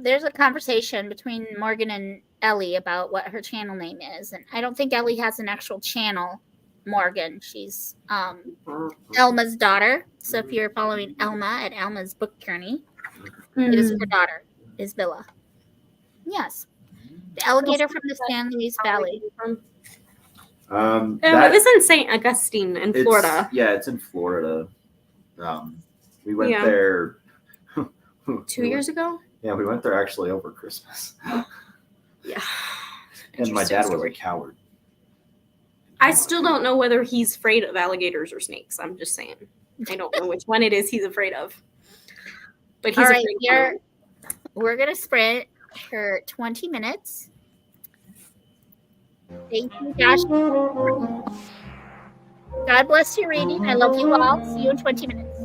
There's a conversation between Morgan and Ellie about what her channel name is, and I don't think Ellie has an actual channel. Morgan, she's Elma's daughter. So if you're following Elma at Elma's Book Journey, it is her daughter, is Villa. Yes, the alligator from the San Luis Valley. It was in St. Augustine in Florida. It's in Florida. We went Yeah. there 2 years ago? Yeah, we went there actually over Christmas. Yeah. And my dad was a coward. I still don't know whether he's afraid of alligators or snakes. I'm just saying. I don't know which one it is he's afraid of. But he's All right, afraid here we're gonna sprint for 20 minutes. Thank you, Josh. God bless your reading. I love you all. See you in 20 minutes.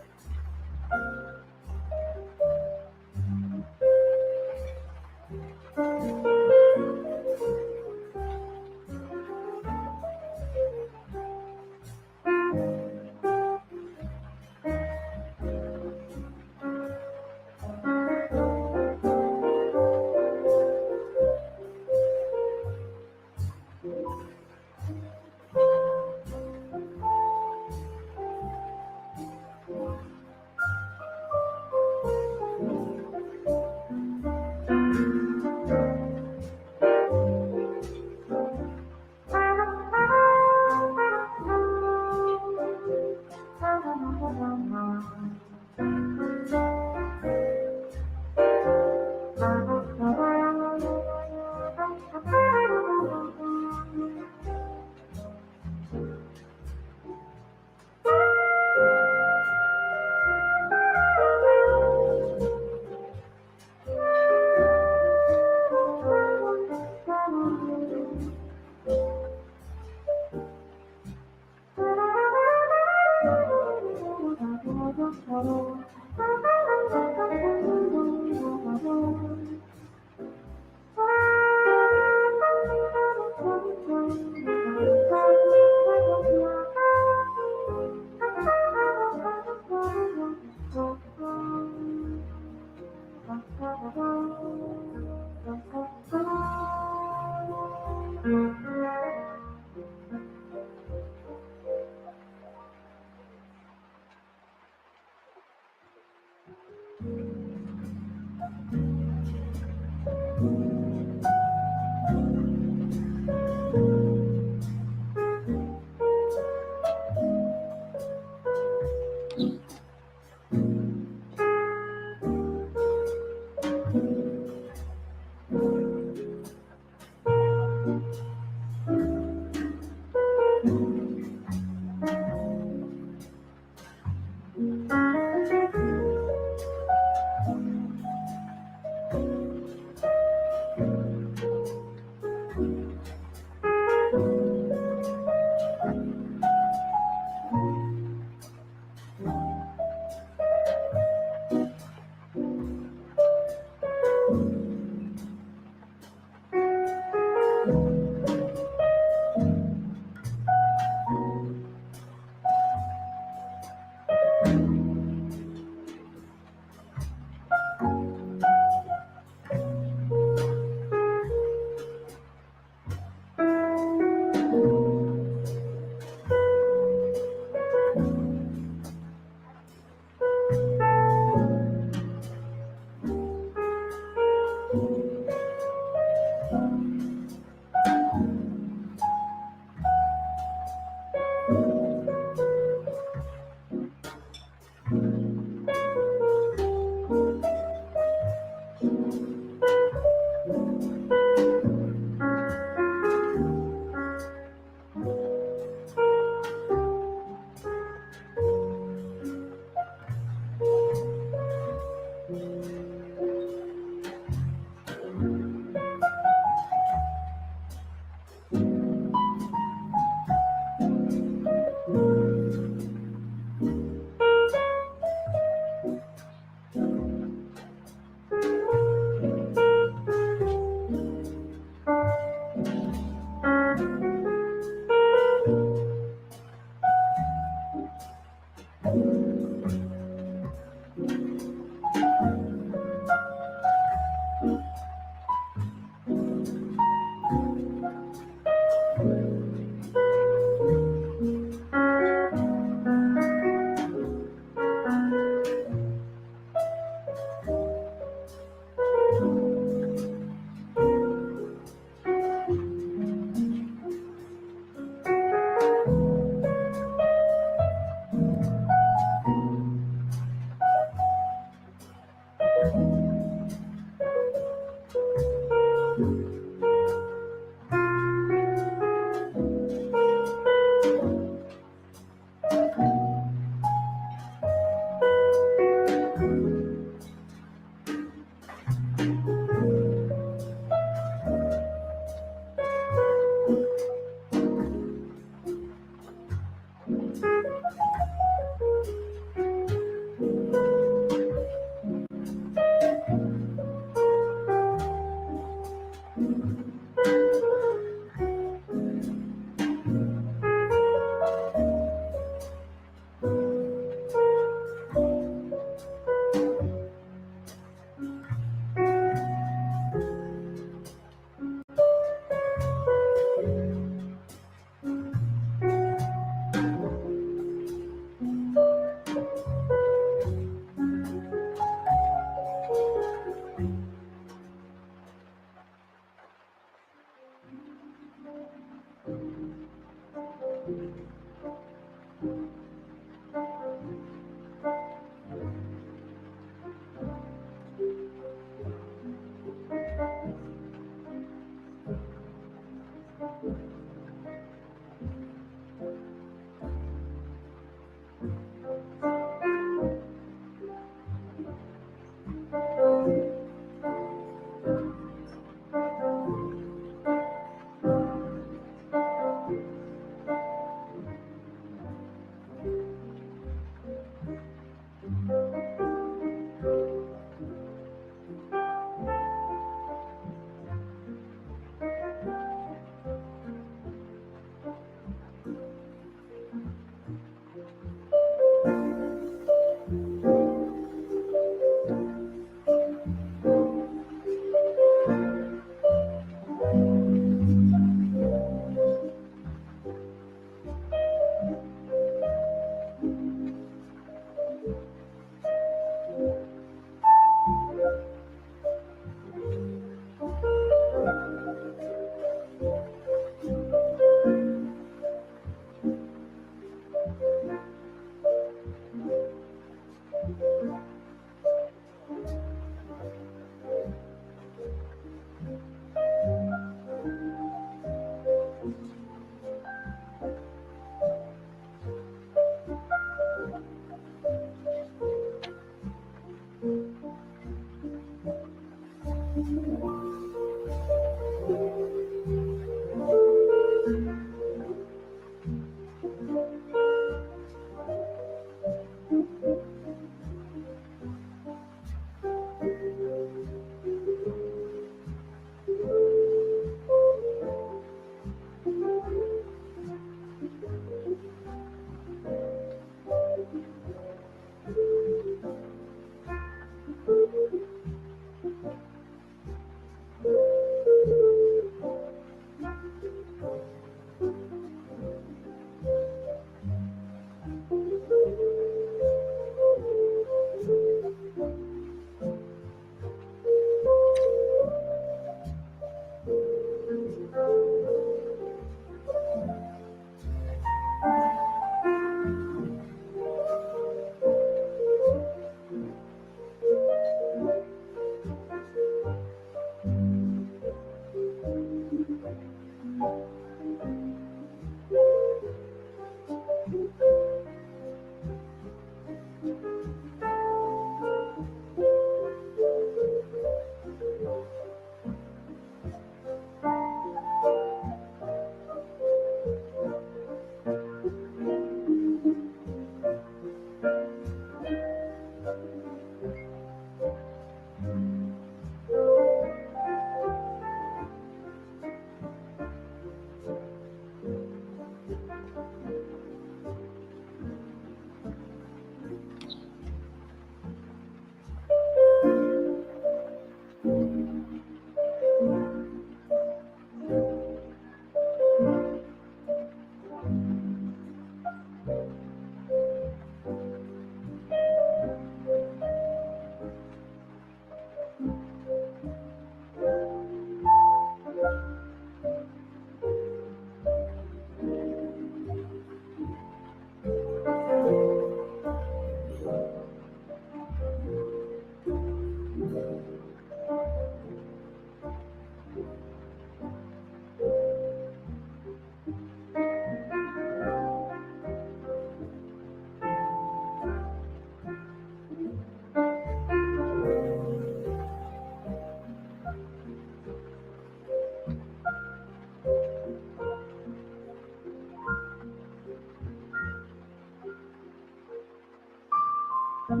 All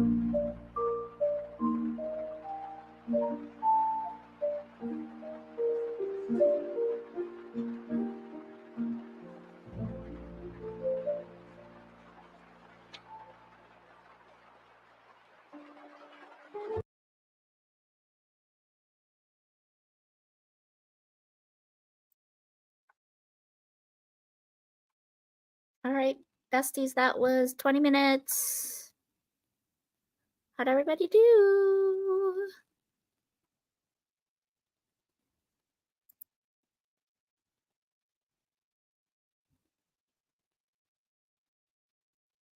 right, besties, that was 20 minutes. How'd everybody do?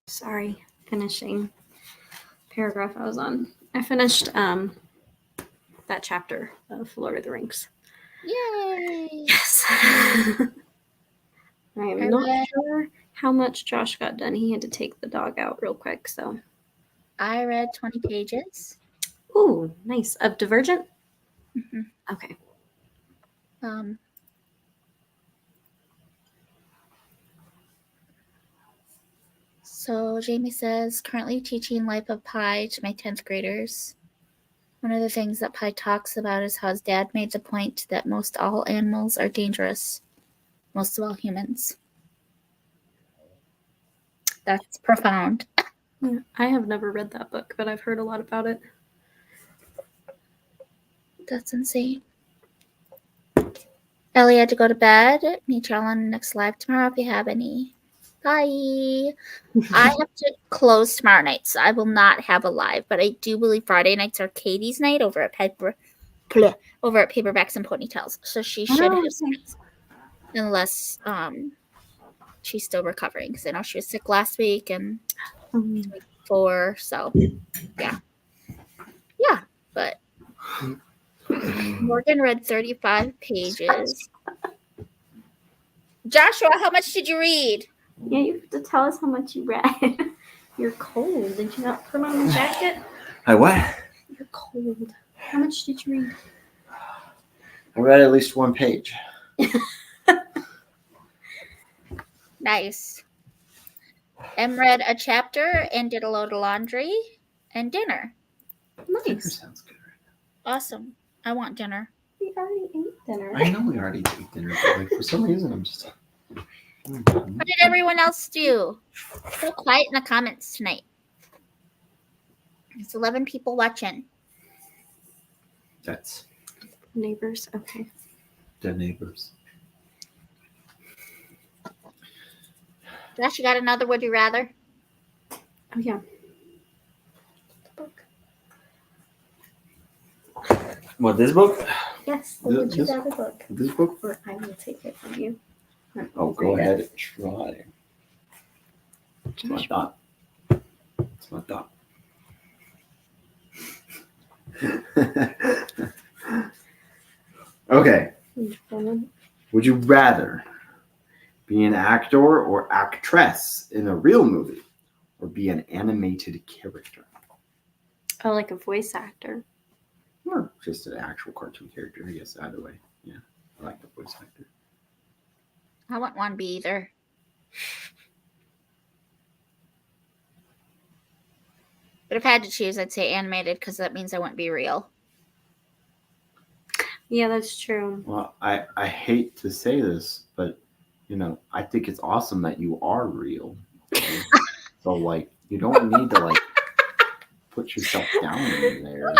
Sorry, finishing paragraph I was on. I finished that chapter of Lord of the Rings. Yay! Yes. I am not sure how much Josh got done. He had to take the dog out real quick, so. I read 20 pages. Ooh, nice. Of Divergent? Mm-hmm. Okay. So Jamie says, currently teaching Life of Pi to my 10th graders. One of the things that Pi talks about is how his dad made the point that most all animals are dangerous. Most of all humans. That's profound. Yeah, I have never read that book, but I've heard a lot about it. That's insane. Ellie had to go to bed. Meet y'all on the next live tomorrow if you have any. Bye. I have to close tomorrow night, so I will not have a live. But I do believe Friday nights are Katie's night over at Paperbacks and Ponytails. So she should have space, unless she's still recovering. Because I know she was sick last week and the week before. So yeah, but Morgan read 35 pages. Joshua, how much did you read? Yeah, you have to tell us how much you read. You're cold. Did you not put on a jacket? I what? You're cold. How much did you read? I read at least one page. Nice. Em read a chapter and did a load of laundry and dinner. Dinner Nice. sounds good. Awesome. I want dinner. We already ate dinner. I know we already ate dinner, but like for some reason I'm just. What did everyone else do? So quiet in the comments tonight. It's 11 people watching. That's Neighbors. Okay. the neighbors. Josh, you got another would you rather? Oh yeah. The book. What, this book? Yes, the This- would you this- rather book. This book? Or I will take it from you. Oh, go ahead and try. It's my thought. It's my thought. Okay. Would you rather be an actor or actress in a real movie or be an animated character? Oh, like a voice actor. Or just an actual cartoon character, I guess, either way. Yeah, I like the voice actor. I wouldn't want to be either. But if I had to choose, I'd say animated because that means I wouldn't be real. Yeah, that's true. Well, I hate to say this, but, you know, I think it's awesome that you are real. Okay? So, like, you don't need to, like, put yourself down in there.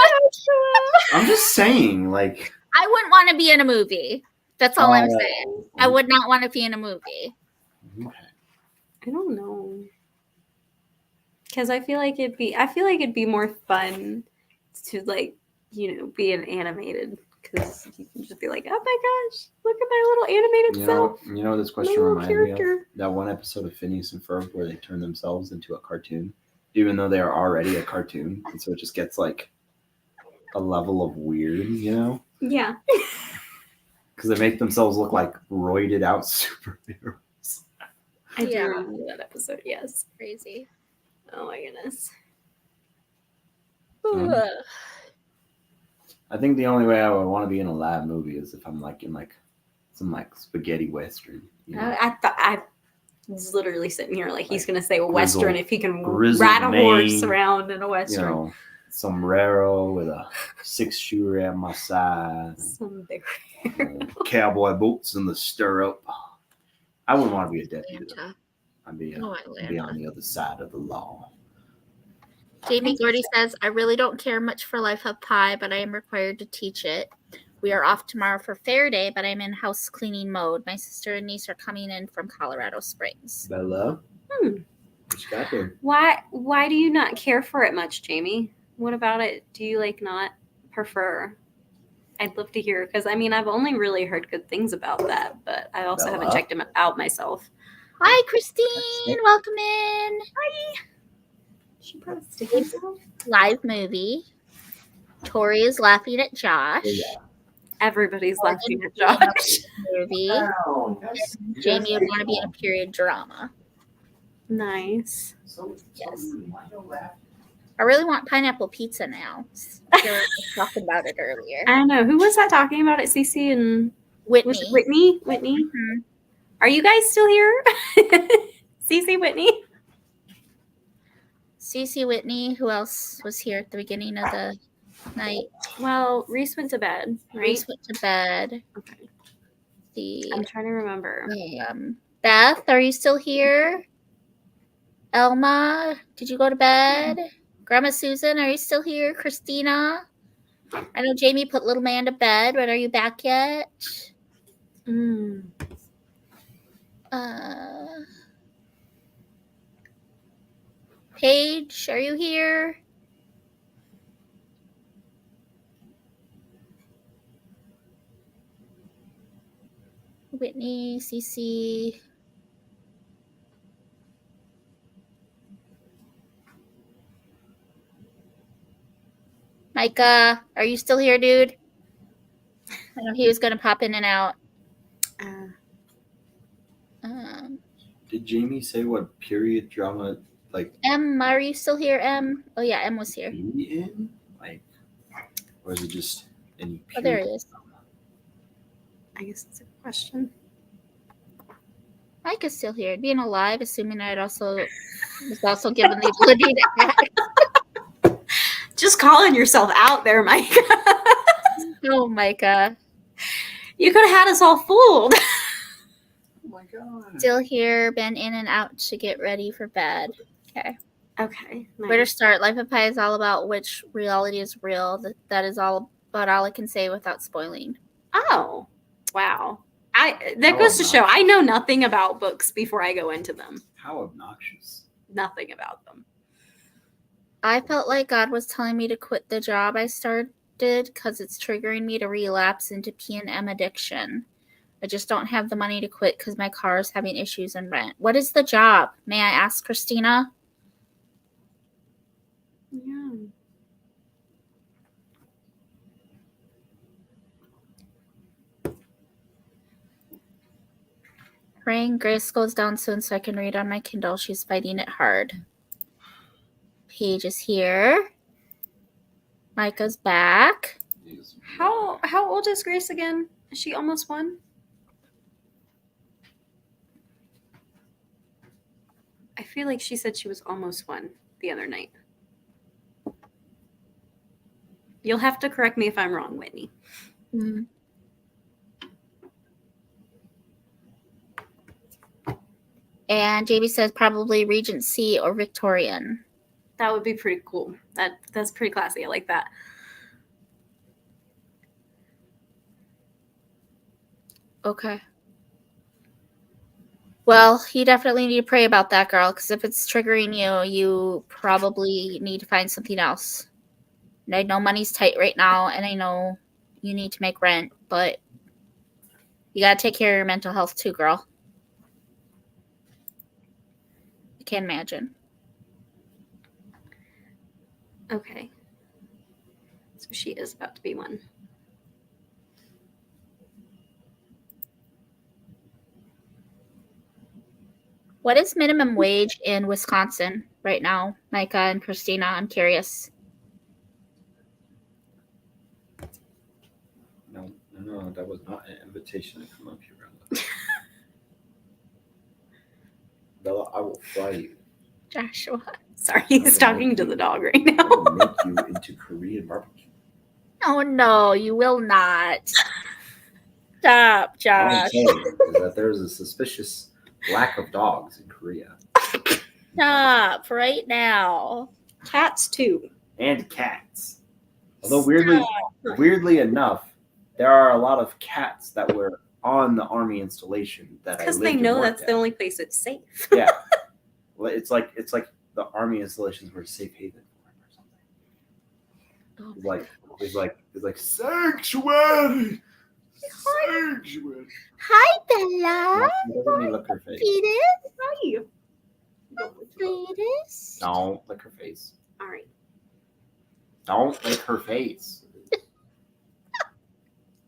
I'm just saying, like... I wouldn't want to be in a movie. That's all I'm saying. I would not want to be in a movie. Okay. I don't know. Because I feel like it'd be more fun to, like, you know, be an animated. Because you can just be like, oh my gosh, look at my little animated self. You know what this My question little reminded me of? character. That one episode of Phineas and Ferb where they turn themselves into a cartoon, even though they are already a cartoon. And so it just gets, like, a level of weird, you know? Yeah. Because they make themselves look like roided out superheroes. I do Yeah. remember that episode, yes. Crazy. Oh my goodness. Mhm. I think the only way I would want to be in a live movie is if I'm like in like some like spaghetti western. You know? He's literally sitting here like he's going to say a Western if he can grizzled ride a horse mane, around in a Western. You know, sombrero with a 6-shooter at my side. Some big Cowboy boots in the stirrup. I wouldn't want to be a deputy. Atlanta. I'd be, Oh, I'd be on the other side of the law. Jamie Gordy says, I really don't care much for Life of Pi, but I am required to teach it. We are off tomorrow for fair day, but I'm in house cleaning mode. My sister and niece are coming in from Colorado Springs. Bella? What you got there? Why do you not care for it much, Jamie? What about it do you like not prefer? I'd love to hear, because I mean I've only really heard good things about that, but I also haven't checked them out myself. Hi, Christine. Welcome in. Hi. She brought a sticky Live movie. Tori is laughing at Josh. Yeah. Everybody's laughing at Josh. Movie. Jamie would want to be in a period drama. Nice. Yes. I really want pineapple pizza now. We were talking about it earlier. I don't know. Who was that talking about it? Cece and Whitney. Was it Whitney? Whitney? Mhm. Are you guys still here? Cece, Whitney? Cece, Whitney. Who else was here at the beginning of the night? Well, Reese went to bed, right? Reese went to bed. Okay. I'm trying to remember. Beth, are you still here? Elma, did you go to bed? Grandma Susan, are you still here? Christina? I know Jamie put little man to bed, but are you back yet? Paige, are you here? Whitney, Cece. Micah, are you still here, dude? I know he was going to pop in and out. Did Jamie say what period drama, like? Em, are you still here, Em? Oh, yeah, Em was here. In? Like, or is it just any period? Oh, there he is. I guess it's a question. Micah's still here. Being alive, assuming I'd also was also given the ability to act. Just calling yourself out there, Micah. Oh, Micah. You could have had us all fooled. Oh my god. Still here, been in and out to get ready for bed. Okay. Okay. Nice. Where to start? Life of Pi is all about which reality is real. That is all about all I can say without spoiling. Oh, wow. That goes to show I know nothing about books before I go into them. How obnoxious. Nothing about them. I felt like God was telling me to quit the job I started because it's triggering me to relapse into P&M addiction. I just don't have the money to quit because my car is having issues and rent. What is the job? May I ask, Christina? Yeah. Praying Grace goes down soon so I can read on my Kindle. She's fighting it hard. Paige is here. Micah's back. How old is Grace again? Is she almost 1? I feel like she said she was almost 1 the other night. You'll have to correct me if I'm wrong, Whitney. Mm-hmm. And JB says probably Regency or Victorian. That would be pretty cool. That's pretty classy. I like that. Okay. Well, you definitely need to pray about that, girl, because if it's triggering you, you probably need to find something else. And I know money's tight right now, and I know you need to make rent, but you got to take care of your mental health too, girl. I can't imagine. Okay. So she is about to be 1. What is minimum wage in Wisconsin right now, Micah and Christina? I'm curious. No, that was not an invitation to come up here, brother. Bella, I will fry you. Joshua. Sorry, he's gonna talking make to the you- dog right I'm now. gonna make you into Korean barbecue. Oh no, you will not. Stop, All I'm Josh. saying is that there's a suspicious lack of dogs in Korea Stop right now. Cats too. and cats. Although weirdly enough, there are a lot of cats that were on the army installation that I Because lived they and know worked that's at. the only place it's safe. Yeah, well, it's like the army installations were a safe haven for him or something. It's like sanctuary. Sanctuary. Hi, Bella. Let me lick her face. Fetus. Hi. Fetus. Don't lick her face. All right. Don't lick her face.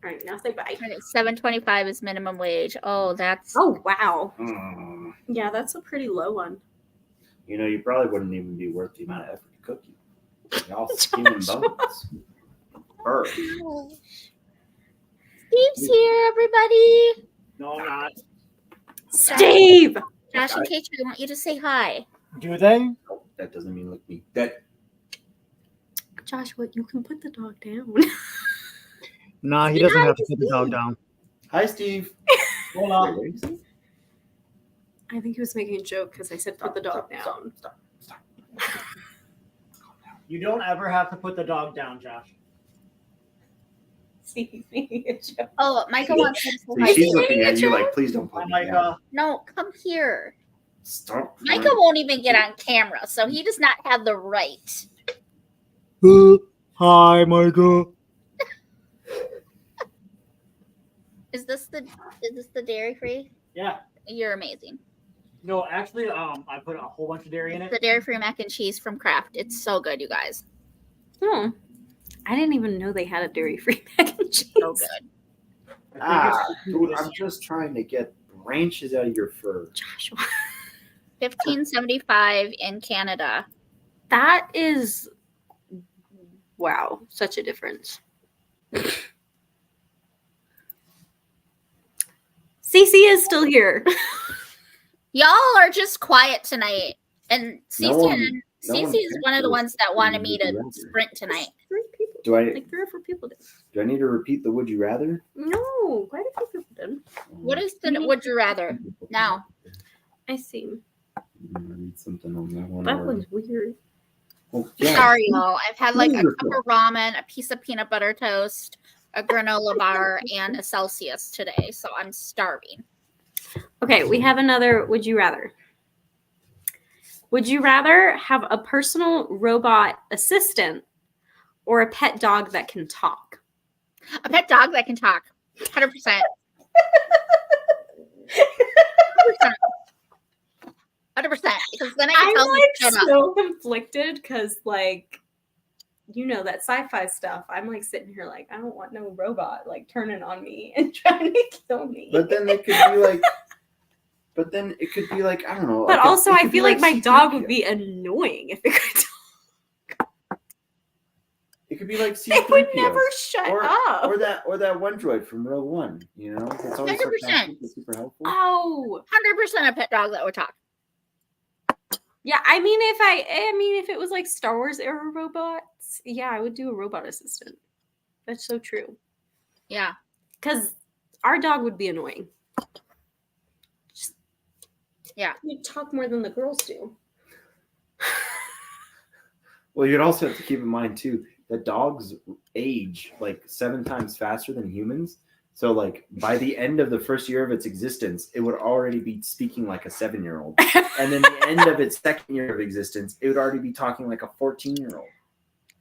All right. Now say bye. $7.25 is minimum wage. Oh, that's Oh wow. Mm. Yeah, that's a pretty low one. You know, you probably wouldn't even be worth the amount of effort to cook you. Y'all skin and bones. Burr. Steve's here, everybody. No, not. Steve. Josh and Kate, I want you to say hi. Do they? Oh, that doesn't mean lick me. That Joshua, you can put the dog down. Nah, he doesn't have to put the dog down. Hi, Steve. Hola. Wait, what did you say? I think he was making a joke because I said put the dog down. Stop. You don't ever have to put the dog down, Josh. See, he's making a joke. Oh, Micah wants you to say See, hi. she's looking at you like, please don't put Oh me my down. god. No, come here. Stop. Micah won't even get on camera, so he does not have the right. Hi, Michael. Is this the dairy free? Yeah. You're amazing. No, actually, I put a whole bunch of dairy in The it. dairy free mac and cheese from Kraft. It's so good, you guys. Oh, I didn't even know they had a dairy-free mac and cheese. So good. Dude, I'm just trying to get branches out of your fur. Joshua, $15.75 in Canada. that is wow, such a difference. Cece is still here. Y'all are just quiet tonight. And No Cece one- and no one Cece is one of the cares. ones that wanted me to Would you rather? sprint tonight. 3 people, Do I like 3 or 4 people did. do I need to repeat the would you rather? No, quite a few people did. What is the would you rather? Now. I see. Read something on that one. That or- one's weird. Oh, yeah. Sorry, y'all. I've had like a cup Wonderful. of ramen, a piece of peanut butter toast, a granola bar, and a Celsius today. So I'm starving. Okay, we have another would you rather. Would you rather have a personal robot assistant or a pet dog that can talk? A pet dog that can talk. 100%. 100%. Because then I can I'm tell them like to shut up. so conflicted because like you know that sci-fi stuff. I'm like sitting here like I don't want no robot like turning on me and trying to kill me. But then it could be like. But then it could be like I don't know. But like also, it I could be feel like my dog would C-3PO. be annoying if it could talk. It could be like C-3PO. It would never shut or, up. or that one droid from Rogue One. You know, it's always so 100%. fast and super helpful. Oh, 100% a pet dog that would talk. yeah. I mean, if it was like Star Wars era robots, yeah, I would do a robot assistant. That's so true. Yeah. Because our dog would be annoying. Yeah. You talk more than the girls do. Well, you'd also have to keep in mind too that dogs age like 7 times faster than humans. So like by the end of the first year of its existence, it would already be speaking like a 7-year-old. And then the end of its second year of existence, it would already be talking like a 14-year-old.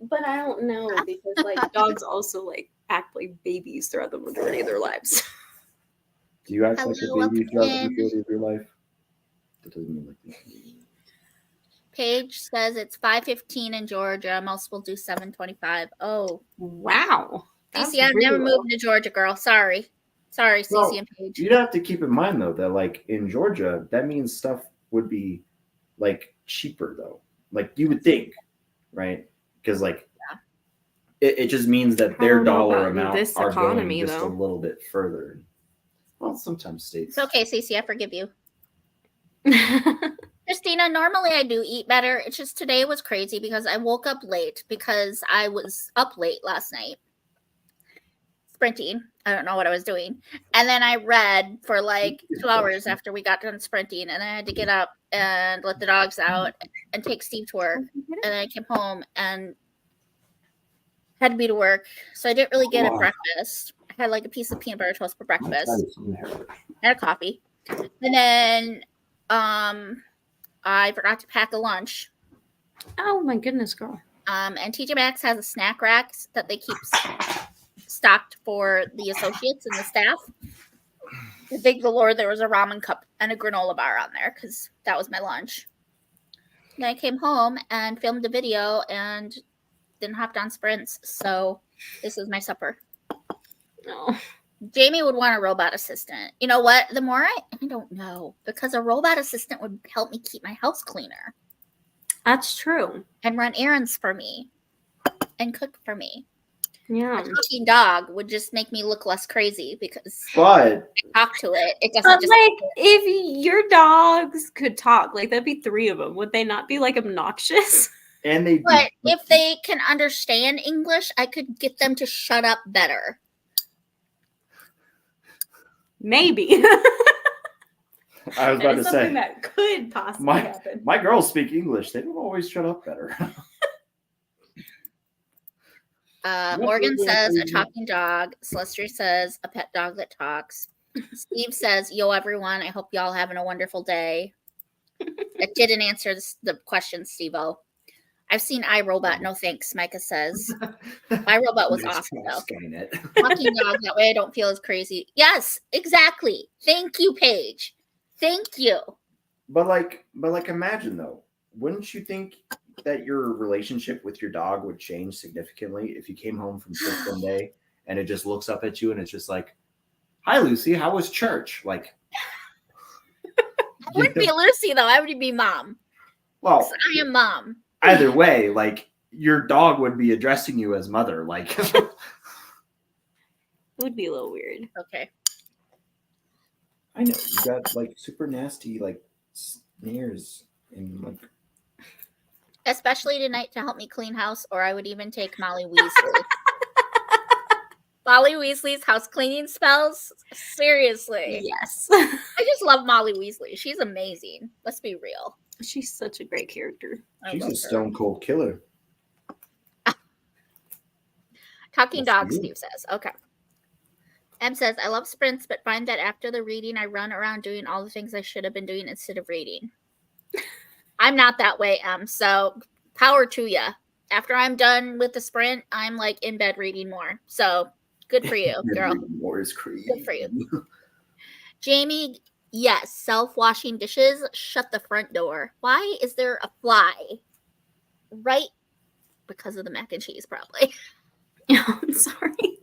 But I don't know because like dogs also like act like babies throughout the majority of their lives. Do you act Hello, like a baby throughout the welcome in. majority of your life? That doesn't mean like Paige says it's 5:15 in Georgia. Most will do 7:25. Oh, Wow. That's Cece, I've really never low. moved to Georgia, girl. Sorry, Cece Well, and Paige. You'd have to keep in mind though that like in Georgia, that means stuff would be like cheaper though. Like you would think, right? Because like it just means that I their don't know dollar about amount this are economy, going just though. a little bit further. Well, sometimes states. It's okay, Cece. I forgive you. Christina, normally I do eat better. It's just today was crazy because I woke up late because I was up late last night sprinting. I don't know what I was doing. And then I read for like 2 hours after we got done sprinting. And then I had to get up and let the dogs out and take Steve to work. And then I came home and had to be to work. So I didn't really get a breakfast. I had like a piece of peanut butter toast for breakfast and a coffee. And then I forgot to pack a lunch. Oh my goodness, girl. And TJ Maxx has a snack racks that they keep stocked for the associates and the staff. I thank the Lord there was a ramen cup and a granola bar on there because that was my lunch. Then I came home and filmed a video and then hopped on sprints. So this is my supper. Oh. Jamie would want a robot assistant. You know what? The more I don't know, because a robot assistant would help me keep my house cleaner. That's true. And run errands for me and cook for me. Yeah. A talking dog would just make me look less crazy because But I talk to it. It doesn't But just like, if your dogs could talk, like that'd be 3 of them. Would they not be like obnoxious? and they But if they can understand English, I could get them to shut up better. Maybe. I was That about is to something say that could possibly happen. my girls speak English. They don't always shut up better. Morgan says a talking dog. Celestia says a pet dog that talks. Steve says, yo, everyone. I hope y'all having a wonderful day. It didn't answer the question, Steve-O. I've seen iRobot. No thanks, Micah says. iRobot was awesome, though. Talking dog, that way I don't feel as crazy. Yes, exactly. Thank you, Paige. Thank you. But like imagine though, wouldn't you think that your relationship with your dog would change significantly if you came home from church one day and it just looks up at you and it's just like, hi Lucy, how was church? Like I wouldn't be Lucy though, I would be mom. Well, I am mom. Either way, like your dog would be addressing you as mother. Like it would be a little weird. Okay. I know you got like super nasty like sneers and like. Especially tonight to help me clean house, or I would even take Molly Weasley. Molly Weasley's house cleaning spells? Seriously. Yes. I just love Molly Weasley. She's amazing. Let's be real. She's such a great character. She's a stone cold killer. Talking dog, Steve says. Okay. M says, I love sprints, but find that after the reading, I run around doing all the things I should have been doing instead of reading. I'm not that way, M. So power to ya. After I'm done with the sprint, I'm like in bed reading more. So good for you, girl. More is crazy. Good for you. Jamie, yes, self-washing dishes. Shut the front door. Why is there a fly? Right, because of the mac and cheese, probably. I'm sorry.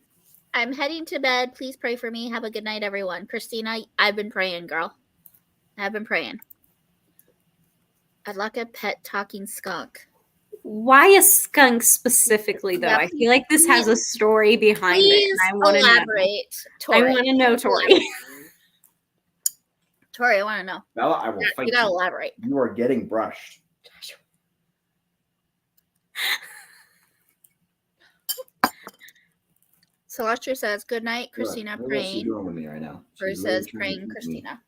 I'm heading to bed. Please pray for me. Have a good night, everyone. Christina, I've been praying, girl. I've been praying. I'd like a pet talking skunk. Why a skunk specifically, though? Yeah, I feel like this has a story behind it. And I want to elaborate. know. I want to know, Tori. Tori, I want to know. Bella, I will fight You gotta elaborate. You are getting brushed. Celestia says, good night, Christina, Look, what's she praying. doing with me right now? Bruce She's really says, trying to praying, keep me. Christina.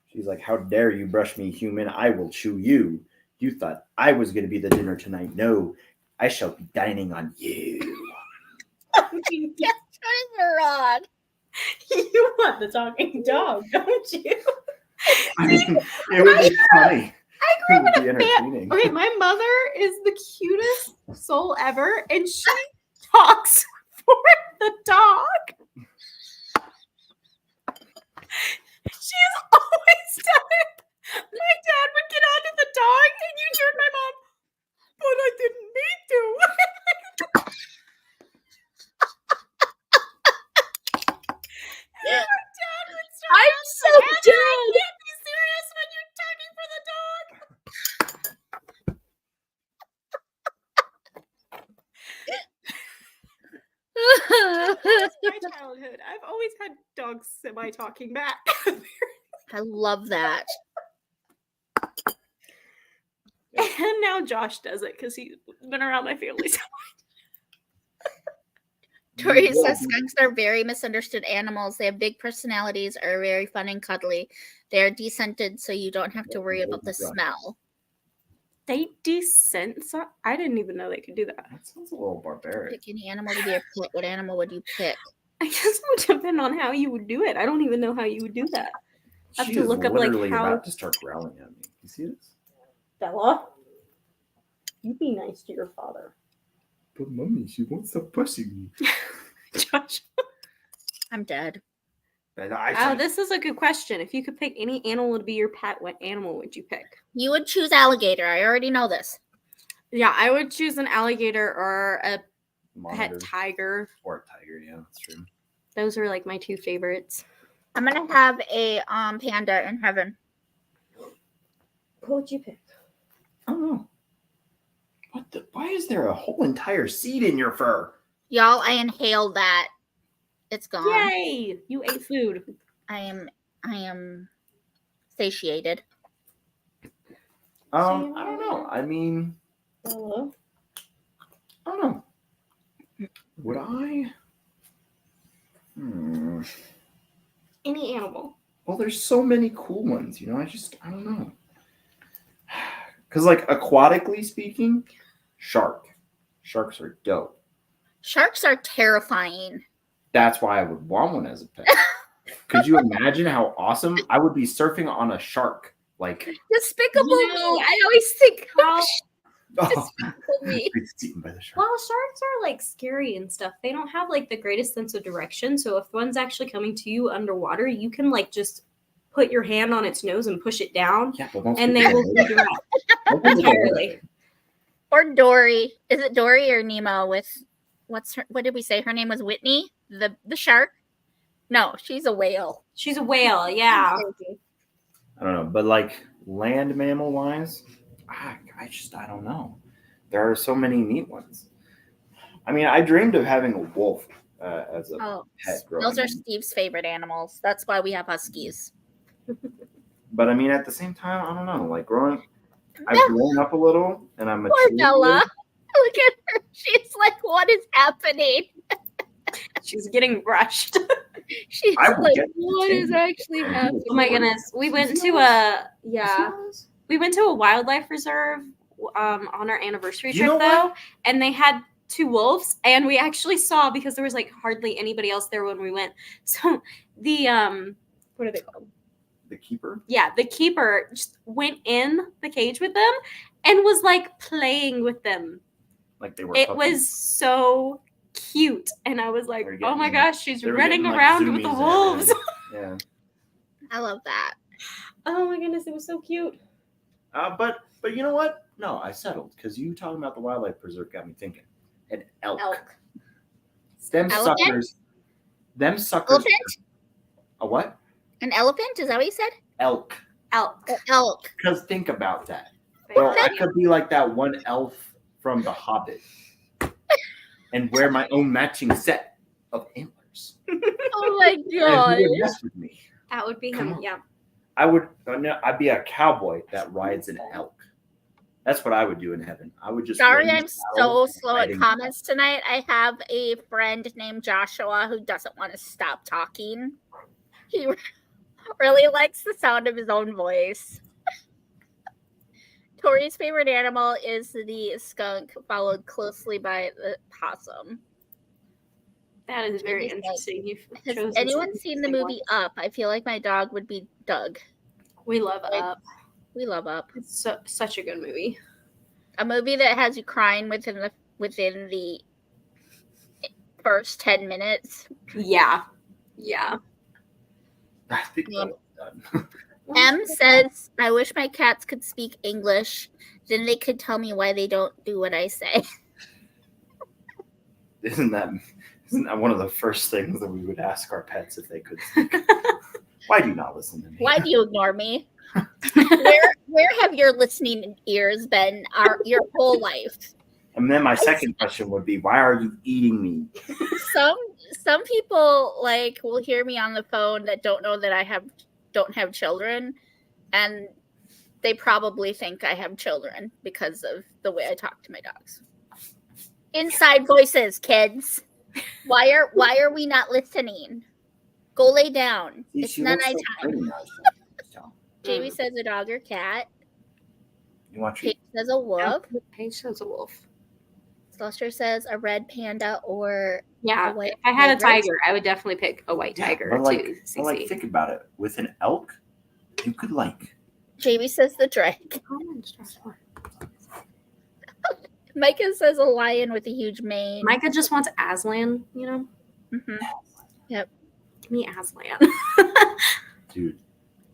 She's like, how dare you brush me, human? I will chew you. You thought I was going to be the dinner tonight. No, I shall be dining on you. Yes, what is wrong? You want the talking dog, don't you? I mean, it would be funny. I grew It would up be in a entertaining. Okay, my mother is the cutest soul ever, and she talks for the dog. She has always done it. My dad would get onto the dog, and you heard my mom, but I didn't mean to. My dad would start I'm so laughing. I dead. can't be serious when you're talking for the dog. That's my childhood. I've always had dogs semi-talking back. I love that. And now Josh does it because he's been around my family so Tori says skunks are very misunderstood animals. They have big personalities, are very fun and cuddly. They are descented, so you don't have to worry about the smell. They descent. So I didn't even know they could do that. That sounds a little barbaric. Pick any animal to be your pet. What animal would you pick? I guess it would depend on how you would do it. I don't even know how you would do that. I have She to is look up like literally how. about to start growling at me. You see this? Bella, you be nice to your father. But mommy, she won't stop pushing me. Josh. I'm dead. Oh, this is a good question. If you could pick any animal to be your pet, what animal would you pick? You would choose alligator. I already know this. Yeah, I would choose an alligator or a Monitor. pet tiger. Or a tiger, yeah, that's true. Those are like my two favorites. I'm gonna have a panda in heaven. What would you pick? I don't know. Why is there a whole entire seed in your fur? Y'all, I inhaled that. It's gone. Yay! You ate food. I am satiated. I don't know. I mean, Hello. I don't know. Would I? Any animal. Well, there's so many cool ones, you know. I don't know. Because, like, aquatically speaking, sharks are dope. Sharks are terrifying. That's why I would want one as a pet. Could you imagine how awesome I would be surfing on a shark? Like, Despicable No. Me. I always think, How- oh, Despicable Me. it's eaten by the shark. Well, sharks are like scary and stuff. They don't have like the greatest sense of direction. So if one's actually coming to you underwater, you can like just put your hand on its nose and push it down, Yeah, but most and they people will don't figure out know that. Most people don't know entirely. that. Or Dory. Is it Dory or Nemo with what did we say? Her name was Whitney, the shark? No, she's a whale. She's a whale, yeah. I don't know, but like land mammal wise, I don't know. There are so many neat ones. I mean, I dreamed of having a wolf as a Oh, pet growing those are up. Steve's favorite animals. That's why we have huskies. But I mean, at the same time, I don't know. Like I've grown up a little, and I'm Poor mature. Bella. Look at her. She's like, what is happening? She's getting brushed. She's I would like, get what is actually happening? Oh my goodness. We went to a wildlife reserve on our anniversary You know trip though, and they had 2 wolves, and we actually saw, because there was like hardly anybody else there when we went. So the what are they called? The keeper. Yeah, the keeper just went in the cage with them and was like playing with them. Like they were. It puppies. was so cute, and I was like, They're oh my getting- gosh, she's They were running getting, like, around with the zoomies in wolves. and- yeah. I love that. Oh my goodness, it was so cute. But you know what? No, I settled because you talking about the wildlife preserve got me thinking. An elk. Them Elephant? suckers. Elephant? A what? An elephant? Is that what you said? Elk. Elk. Elk. Because think about that. Bro, I could be like that one elf from The Hobbit and wear my own matching set of antlers. Oh my And who god. would mess with me? That would be Come him, on. yeah. I'd be a cowboy that rides an elk. That's what I would do in heaven. I would just. Sorry, run I'm the saddle so slow at riding- comments tonight. I have a friend named Joshua who doesn't want to stop talking. He really likes the sound of his own voice. Tori's favorite animal is the skunk, followed closely by the possum. That is very It is like- interesting. You've Has chosen anyone some seen the interesting movie ones. Up? I feel like my dog would be Doug. We love Like- Up. We love Up. It's such a good movie. A movie that has you crying within the first 10 minutes. Yeah. Yeah. I think that was done. M says, I wish my cats could speak English. Then they could tell me why they don't do what I say. Isn't that one of the first things that we would ask our pets if they could speak? Why do you not listen to me? Why do you ignore me? Where have your listening ears been your whole life? And then my second question would be, why are you eating me? Some people like will hear me on the phone that don't know that I have don't have children, and they probably think I have children because of the way I talk to my dogs. Inside voices, kids. Why are we not listening? Go lay down. It's not night time. Jamie says a dog or cat. You want Paige says a wolf. Paige says a wolf. Celester says a red panda or Yeah, a white if I had a tiger. tiger, I would definitely pick a white tiger but like, too. but like, think about it. With an elk, you could like. Jamie says the drake. Micah says a lion with a huge mane. Micah just wants Aslan, you know? Mm-hmm. Yep. Give me Aslan. Dude.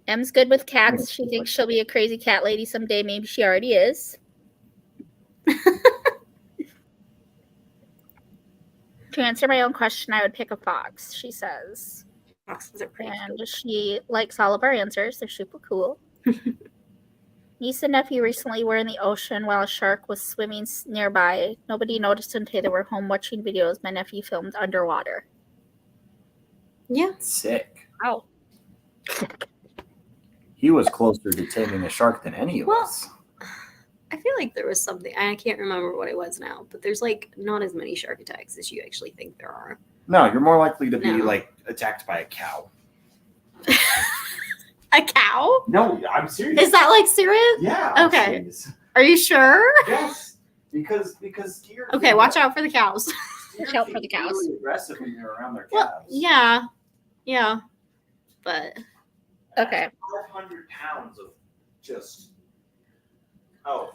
Em's good with cats. She thinks she'll be a crazy cat lady someday. Maybe she already is. To answer my own question, I would pick a fox, she says. Foxes are pretty And cool. she likes all of our answers. They're super cool. Niece and nephew recently were in the ocean while a shark was swimming nearby. Nobody noticed until they were home watching videos my nephew filmed underwater. Yeah. Sick. Wow. He was closer to taming a shark than any of us. I feel like there was something, I can't remember what it was now, but there's like not as many shark attacks as you actually think there are. No, you're more likely to be No. like attacked by a cow. A cow? No, I'm serious. Is that like serious? Yeah. I'm Okay. serious. Are you sure? Yes, because deer. Okay, watch out for the cows. Deer Watch out can for the be cows. Really aggressive when you're around their Well, calves. yeah, but Okay. 500 pounds of just. Oh.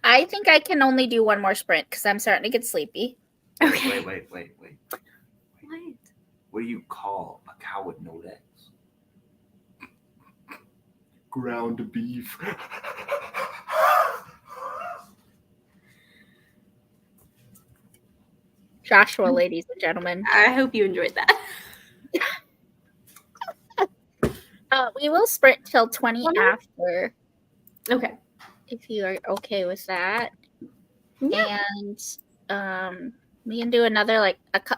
I think I can only do one more sprint because I'm starting to get sleepy. okay. Wait. What? What do you call a cow with no legs? Ground beef. Joshua, ladies and gentlemen. I hope you enjoyed that. We will sprint till 20 Okay. after, Okay. if you are okay with that. Yeah. And we can do another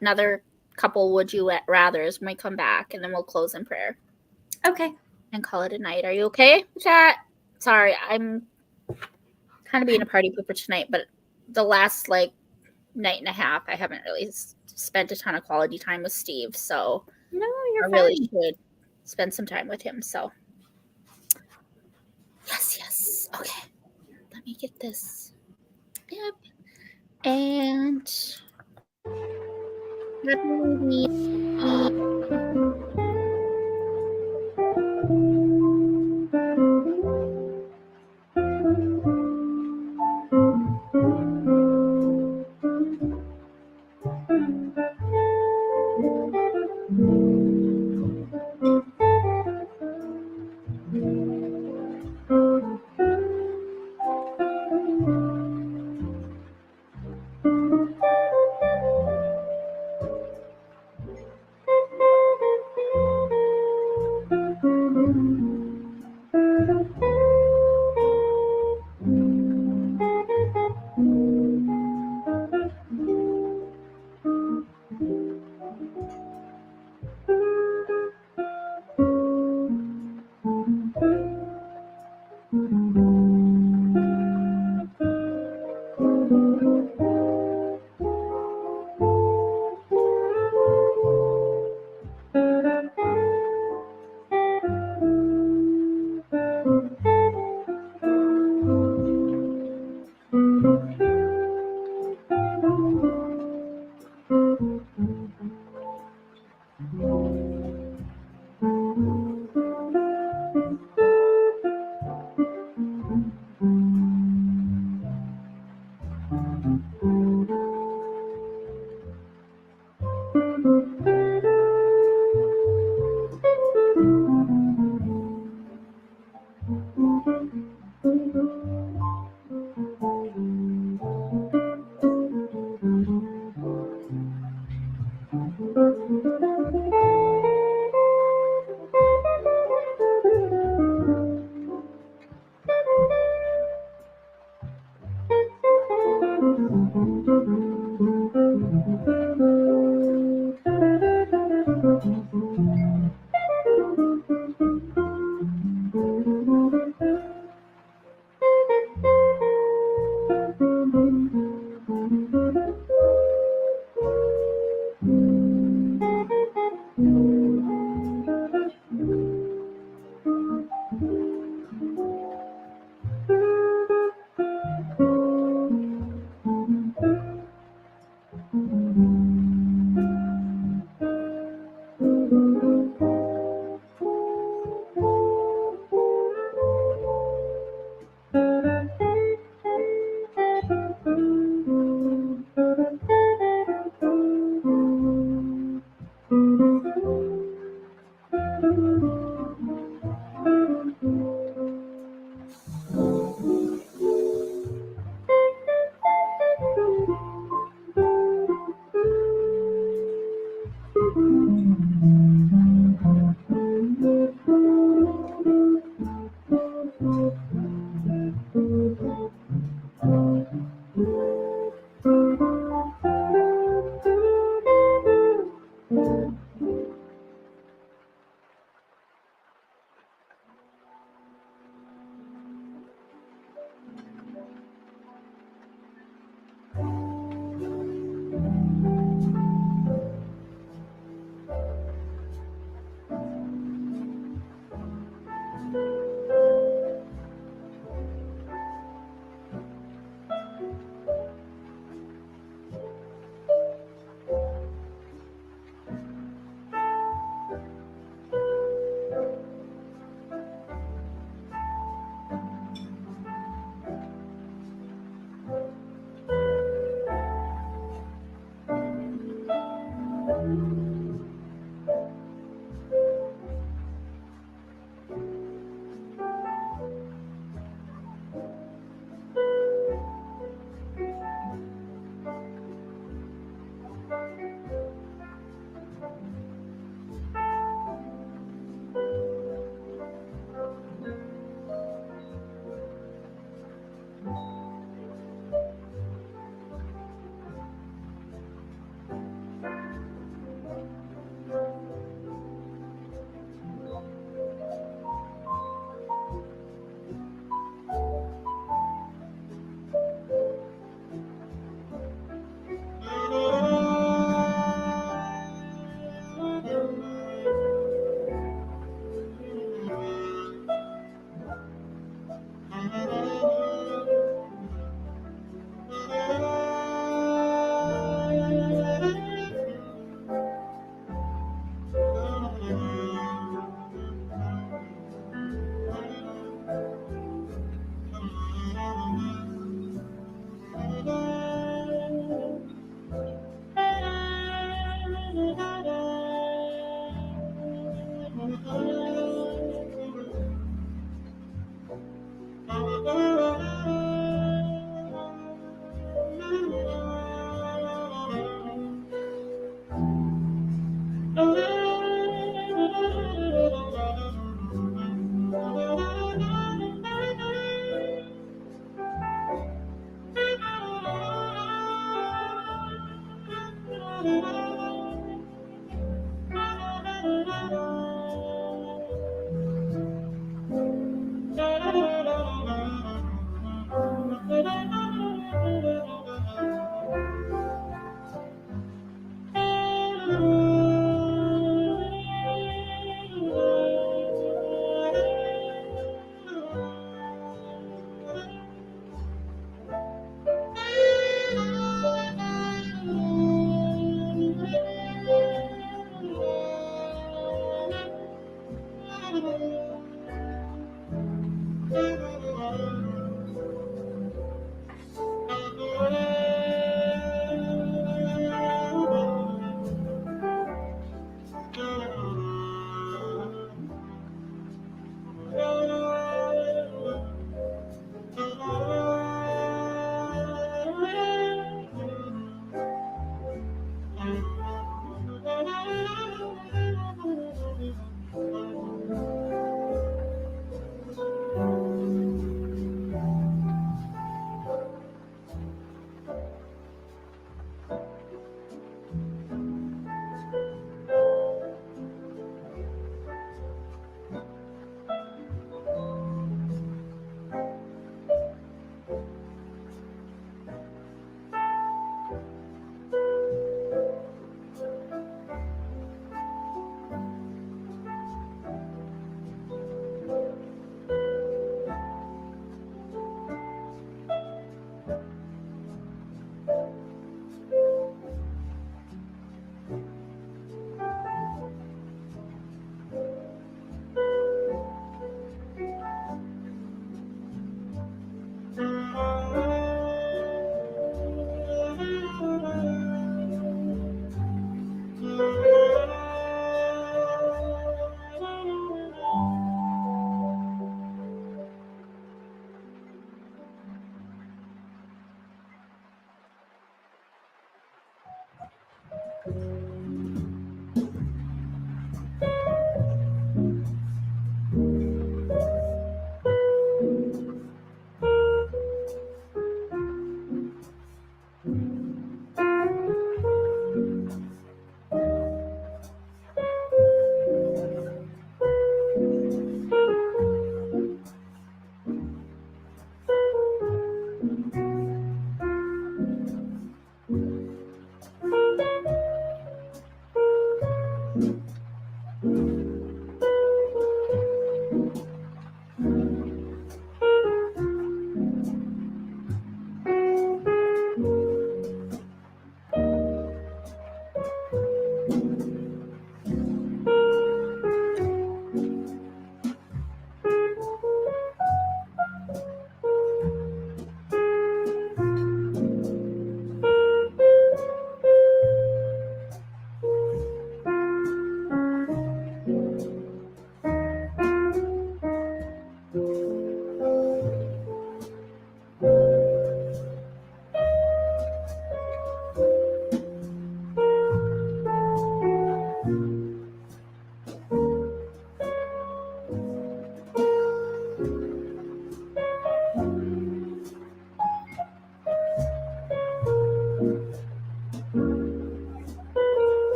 another couple would you rathers when we come back, and then we'll close in prayer Okay. and call it a night. Are you okay with that? Sorry, I'm kind of being a party pooper tonight, but the last night and a half, I haven't really spent a ton of quality time with Steve, so No, I you're really fine. should spend some time with him. So yes. Okay, let me get this. Yep. And let me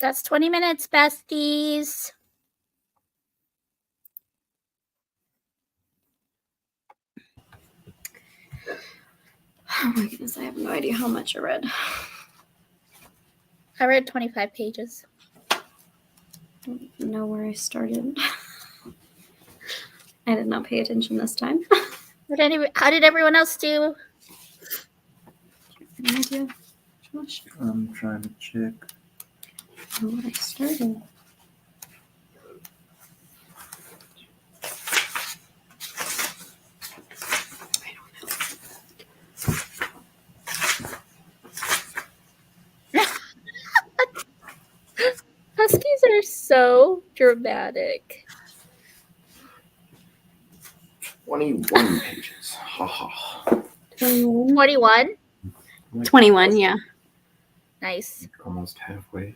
That's 20 minutes, besties. Oh my goodness, I have no idea how much I read. I read 25 pages. I don't even know where I started. I did not pay attention this time. How did everyone else do? No idea. Josh, I'm trying to check. I don't know where I started. I don't know. dramatic. 21 pages. Ha ha. 21. 21, yeah. Nice. Almost halfway.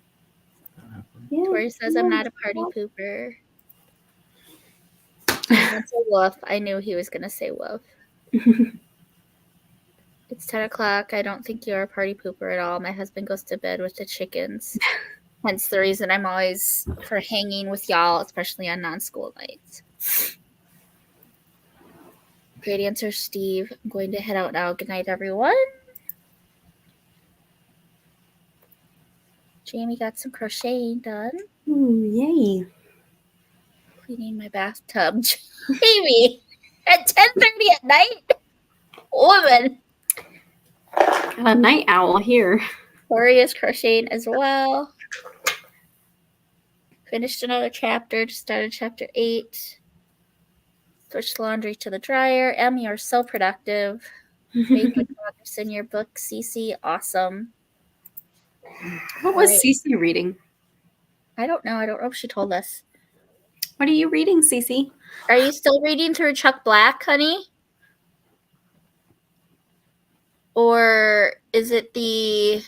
Tori says I'm not a party pooper. That's a woof. I knew he was gonna say woof. It's 10 o'clock. I don't think you're a party pooper at all. My husband goes to bed with the chickens. Hence the reason I'm always for hanging with y'all, especially on non-school nights. Great answer, Steve. I'm going to head out now. Good night, everyone. Jamie got some crocheting done. Ooh, yay. Cleaning my bathtub. Jamie, at 10:30 at night? Woman. Got a night owl here. Tori is crocheting as well. Finished another chapter. Just started chapter 8. Switched laundry to the dryer. Em, you're so productive. Making progress in your book, Cece. Awesome. What was Right. Cece reading? I don't know. I don't know if she told us. What are you reading, Cece? Are you still reading through Chuck Black, honey? Or is it the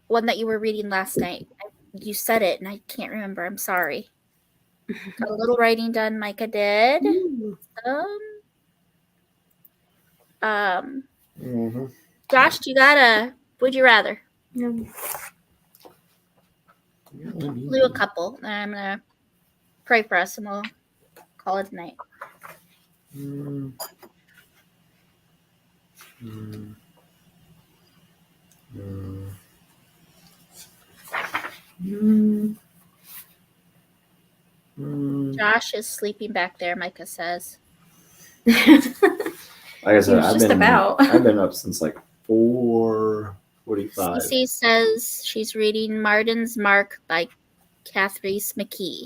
one that you were reading last night? You said it, and I can't remember. I'm sorry. Got a little writing done, Micah did. Mm-hmm. Josh, do you got a would you rather? Um, Do a couple. And I'm gonna pray for us, and we'll call it a night. Mm. Mm. Mm. Mm. Mm. Josh is sleeping back there, Micah says. Like I said, He was just about. I've been up since like 4:45. Cece says she's reading Martin's Mark by Catherine McKee.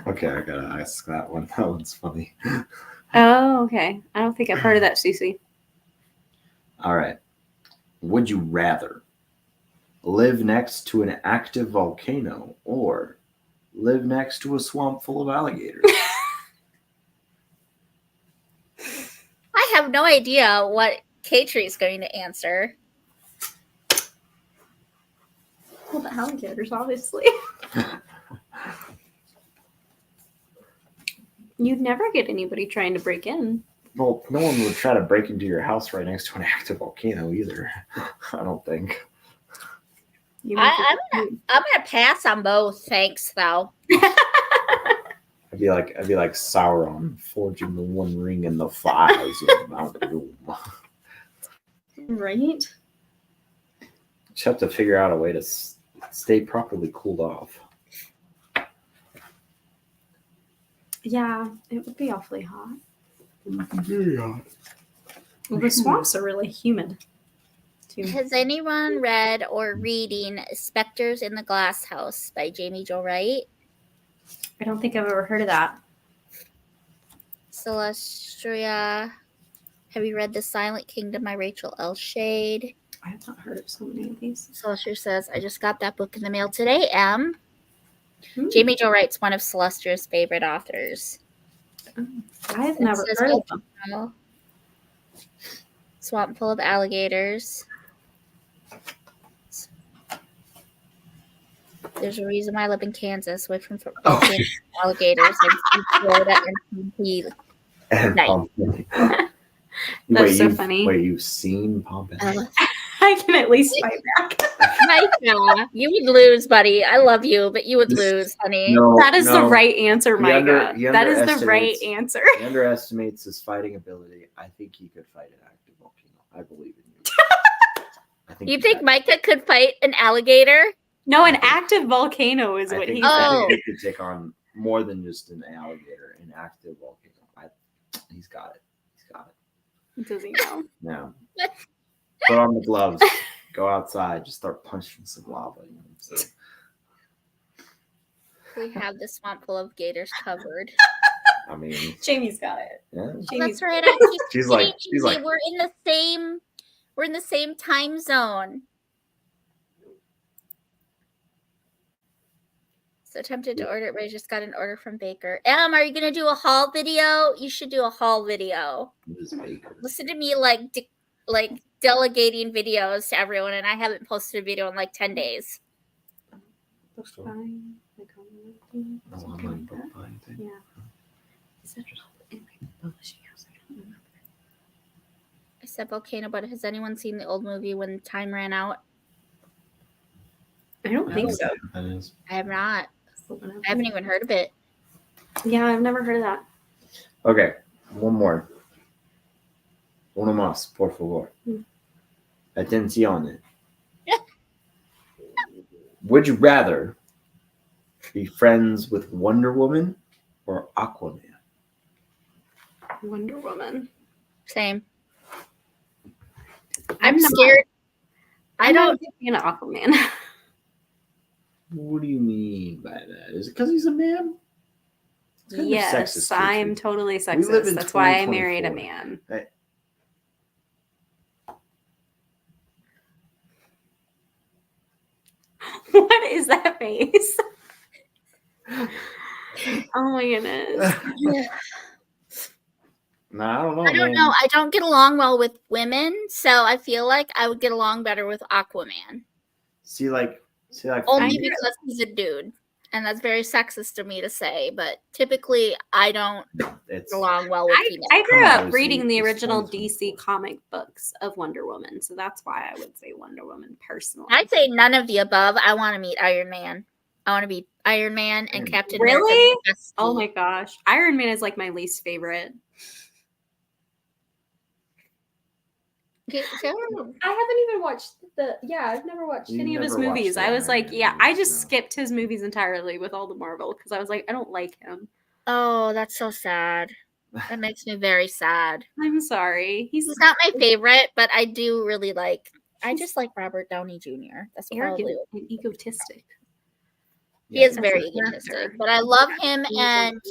Okay, I gotta ask that one. That one's funny. Oh, okay. I don't think I've heard of that, Cece. All right. Would you rather live next to an active volcano or live next to a swamp full of alligators? I have no idea what Katrie is going to answer. Well, the alligators, obviously. You'd never get anybody trying to break in. Well, no one would try to break into your house right next to an active volcano either. I don't think. I'm gonna pass on both. Thanks, though. I'd be like Sauron forging the One Ring in the fires of Mount Doom. Right? Just have to figure out a way to stay properly cooled off. Yeah, it would be awfully hot. Yeah. Well, the swamps are really humid, too. Has anyone read or reading Spectres in the Glass House by Jamie Jo Wright? I don't think I've ever heard of that. Celestria. Have you read The Silent Kingdom by Rachel L. Shade? I have not heard of so many of these. Celestia says, I just got that book in the mail today, Em. Hmm. Jamie Jo Wright's one of Celestria's favorite authors. I have It never says heard of them. volcano, swamp full of alligators. There's a reason why I live in Kansas, away from alligators and Florida and PB. And Nice. pumpkin. That's so funny. Wait, you've seen Pumpkin? I can at least fight back. Micah, you would lose, buddy. I love you, but you would lose, honey. No, That is the no. right answer, He Micah. he That is the right underestimates- answer. He underestimates his fighting ability. I think he could fight an active volcano. I believe in you. I think You he think could. Micah could fight an alligator? No, an active volcano is I what think, he I said. Oh. think he could take on more than just an alligator, an active volcano. He's got it. He's got it. Does he know? Now, put on the gloves. Go outside. Just start punching some lava. You know what I'm saying? We have the swamp full of gators covered. I mean, Jamie's got it. yeah. Jamie's That's right. I keep She's like, saying we're in the same time zone. So tempted to order it, but I just got an order from Baker. Are you gonna do a haul video? You should do a haul video. Ms. Baker. Listen to me like delegating videos to everyone, and I haven't posted a video in like 10 days. Bookstore. Oh, I'm on book buying thing. Yeah. I said volcano, but has anyone seen the old movie When Time Ran Out? I don't think so. That is. I have not. I haven't even heard of it. Yeah, I've never heard of that. Okay, one more. Uno más, por favor. Atención. Would you rather be friends with Wonder Woman or Aquaman? Wonder Woman. Same. I'm I'm not- scared. I I'm not don't. a big fan of Aquaman. What do you mean by that? Is it because he's a man? It's kind of Yes, sexist, I am Casey. totally live sexist. in That's why I married a 2024. man. What is that face? Oh my goodness. Nah, I don't know. I don't man. know. I don't get along well with women, so I feel like I would get along better with Aquaman. See, like, Only I- because he's a dude. And that's very sexist of me to say, but typically I don't it's get along well with females. I grew Come on, up Lucy, reading the it's original 2024. DC comic books of Wonder Woman, so that's why I would say Wonder Woman personally. I'd say none of the above. I want to meet Iron Man. I want to be Iron Man and Captain Really? America's Oh bestie. my gosh, Iron Man is like my least favorite. Okay, so- I haven't even watched I've never watched You've any of his never watched movies. the I was Iron like, Man I movies, just no. skipped his movies entirely with all the Marvel because I was like, I don't like him. Oh, that's so sad. That makes me very sad. I'm sorry. He's He's not my favorite, but I do really like. I just like Robert Downey Jr. That's probably arrogant and egotistic. he is Yeah, very That's his egotistic. character. But I love him and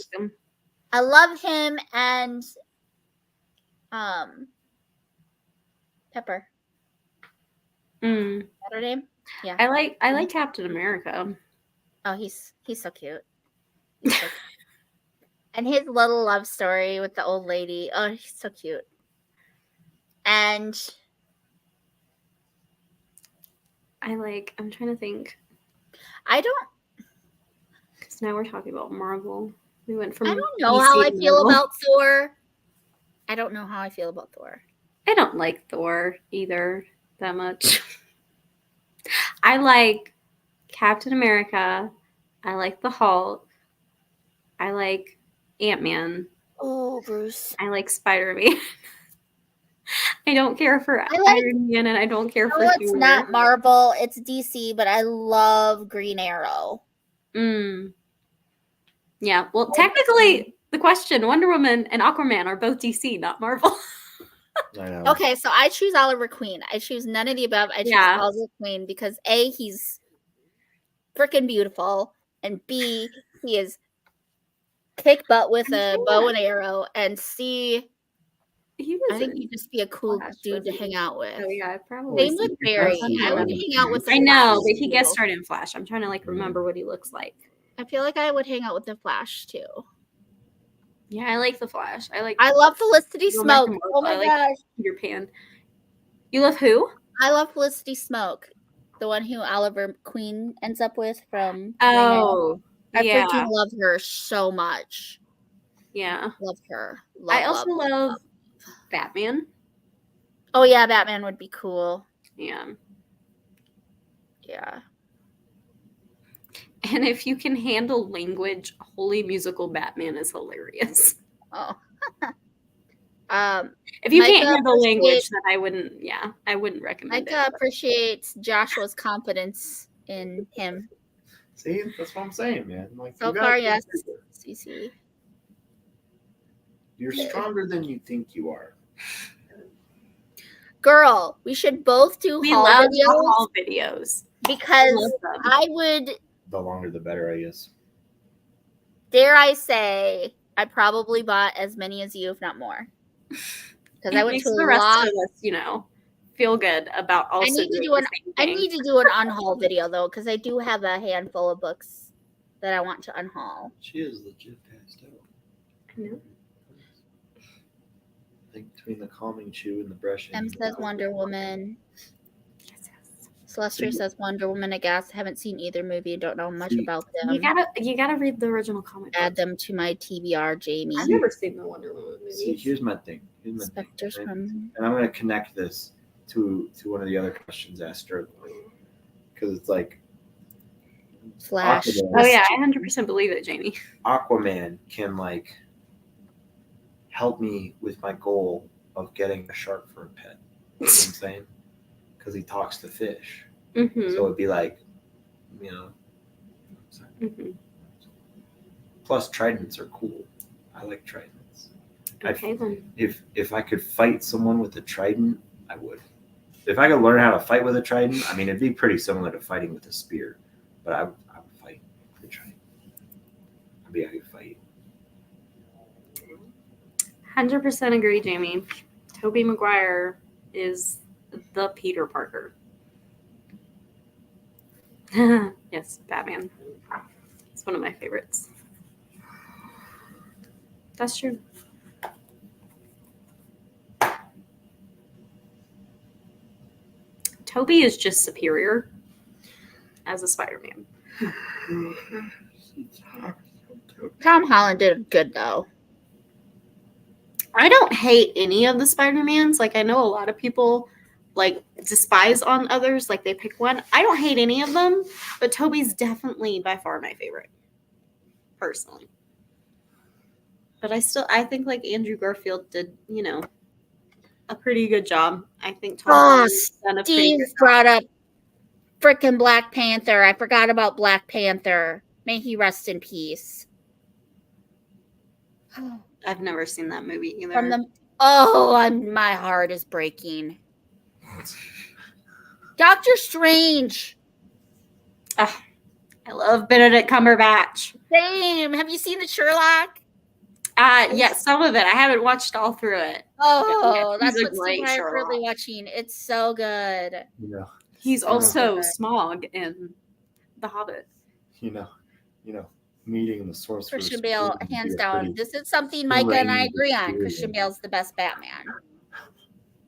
Pepper. Mm. Is that her name? Yeah. I like Captain America. Oh, he's so cute. He's so cute. And his little love story with the old lady. Oh, he's so cute. And I'm trying to think I don't because now we're talking about Marvel. We went from I don't know DC how I to feel Marvel. about Thor. I don't know how I feel about Thor. I don't like Thor either that much. I like Captain America. I like the Hulk. I like Ant-Man. Oh, Bruce. I like Spider-Man. I don't care for I like- Iron Man and I don't care No, for it's Thor. not Marvel, it's DC, but I love Green Arrow. Mm. Yeah, well, technically, the question Wonder Woman and Aquaman are both DC, not Marvel. I know. Okay, so I choose Oliver Queen. I choose none of the above. I choose Yeah. Oliver Queen because A, he's freaking beautiful, and B, he is kick butt with a bow and arrow, and C, He was I think in- he'd just be a cool Flash, dude to wasn't he? hang out with. Oh yeah, probably. Same with That's Barry. not I would bad. hang out with the I know, Flash, but he guest too. starred in Flash. I'm trying to remember what he looks like. I feel like I would hang out with the Flash too. Yeah, I like the Flash. I like I love Felicity Go back to Smoke. Marvel. Oh my I like- gosh. Peter Pan. You love who? I love Felicity Smoke. The one who Oliver Queen ends up with from Green Arrow. Oh, I yeah, freaking love her so much. yeah. Love her. Love, I also love. love Batman. Oh yeah, Batman would be cool. Yeah, Yeah. and if you can handle language, Holy Musical Batman is hilarious. Oh. If you Micah can't handle language, appreciates- then I wouldn't. Yeah, I wouldn't recommend Micah it. appreciates Joshua's confidence in him. See, that's what I'm saying, man. Like, So you far, gotta yes. consider. CC. You're stronger than you think you are. Girl, we should both do We haul love videos all videos. because love them. I would, The longer, the better, I guess. dare I say, I probably bought as many as you, if not more. Because It I went makes to the a rest lot. of us, feel good about also need to doing do the an- same I thing. need to do an unhaul video though, because I do have a handful of books that I want to unhaul. She is legit passed out. I know. I think between the calming chew and the brushing. M says Wonder Woman. Yes, yes. Celestia says Wonder Woman, I guess. Haven't seen either movie. Don't know much about them. You gotta read the original comic. Add them to my TBR, Jamie. I've never seen the Wonder Woman movie. See, here's my thing. Spectres right? from And I'm going to connect this to one of the other questions asked earlier. Because it's like Flash. Aquaman, Oh yeah, I 100% believe it, Jamie. Aquaman can like help me with my goal of getting a shark for a pet. You know what I'm saying? Because he talks to fish. Mm-hmm. So it'd be like, you know. Mm-hmm. Plus, tridents are cool. I like tridents. Okay then. If I could fight someone with a trident, I would. If I could learn how to fight with a trident, I mean, it'd be pretty similar to fighting with a spear. But I would fight with a trident. I'd be a good fight. 100% agree, Jamie. Tobey Maguire is the Peter Parker. Yes, Batman. It's one of my favorites. That's true. Tobey is just superior as a Spider-Man. Tom Holland did good though. I don't hate any of the Spider-Mans. Like, I know a lot of people like despise on others, like they pick one. I don't hate any of them, but Tobey's definitely by far my favorite, personally. But I think like Andrew Garfield did, you know, a pretty good job. I think Tom Holland's done a pretty Steve good job. brought up freaking Black Panther. I forgot about Black Panther. May he rest in peace. I've never seen that movie either. From the my heart is breaking. Doctor Strange. I love Benedict Cumberbatch. Same. Have you seen the Sherlock? Yes, some of it. I haven't watched all through it. Oh, He's that's a what great Steve and I are Sherlock. currently watching. It's so good. You know, He's Yeah. also Okay. Smaug in The Hobbit. you know, meeting the Sorcerer's Christian Bale, Stone would be hands a down. pretty- This is something Micah and I strange agree on. experience. Christian Bale's the best Batman.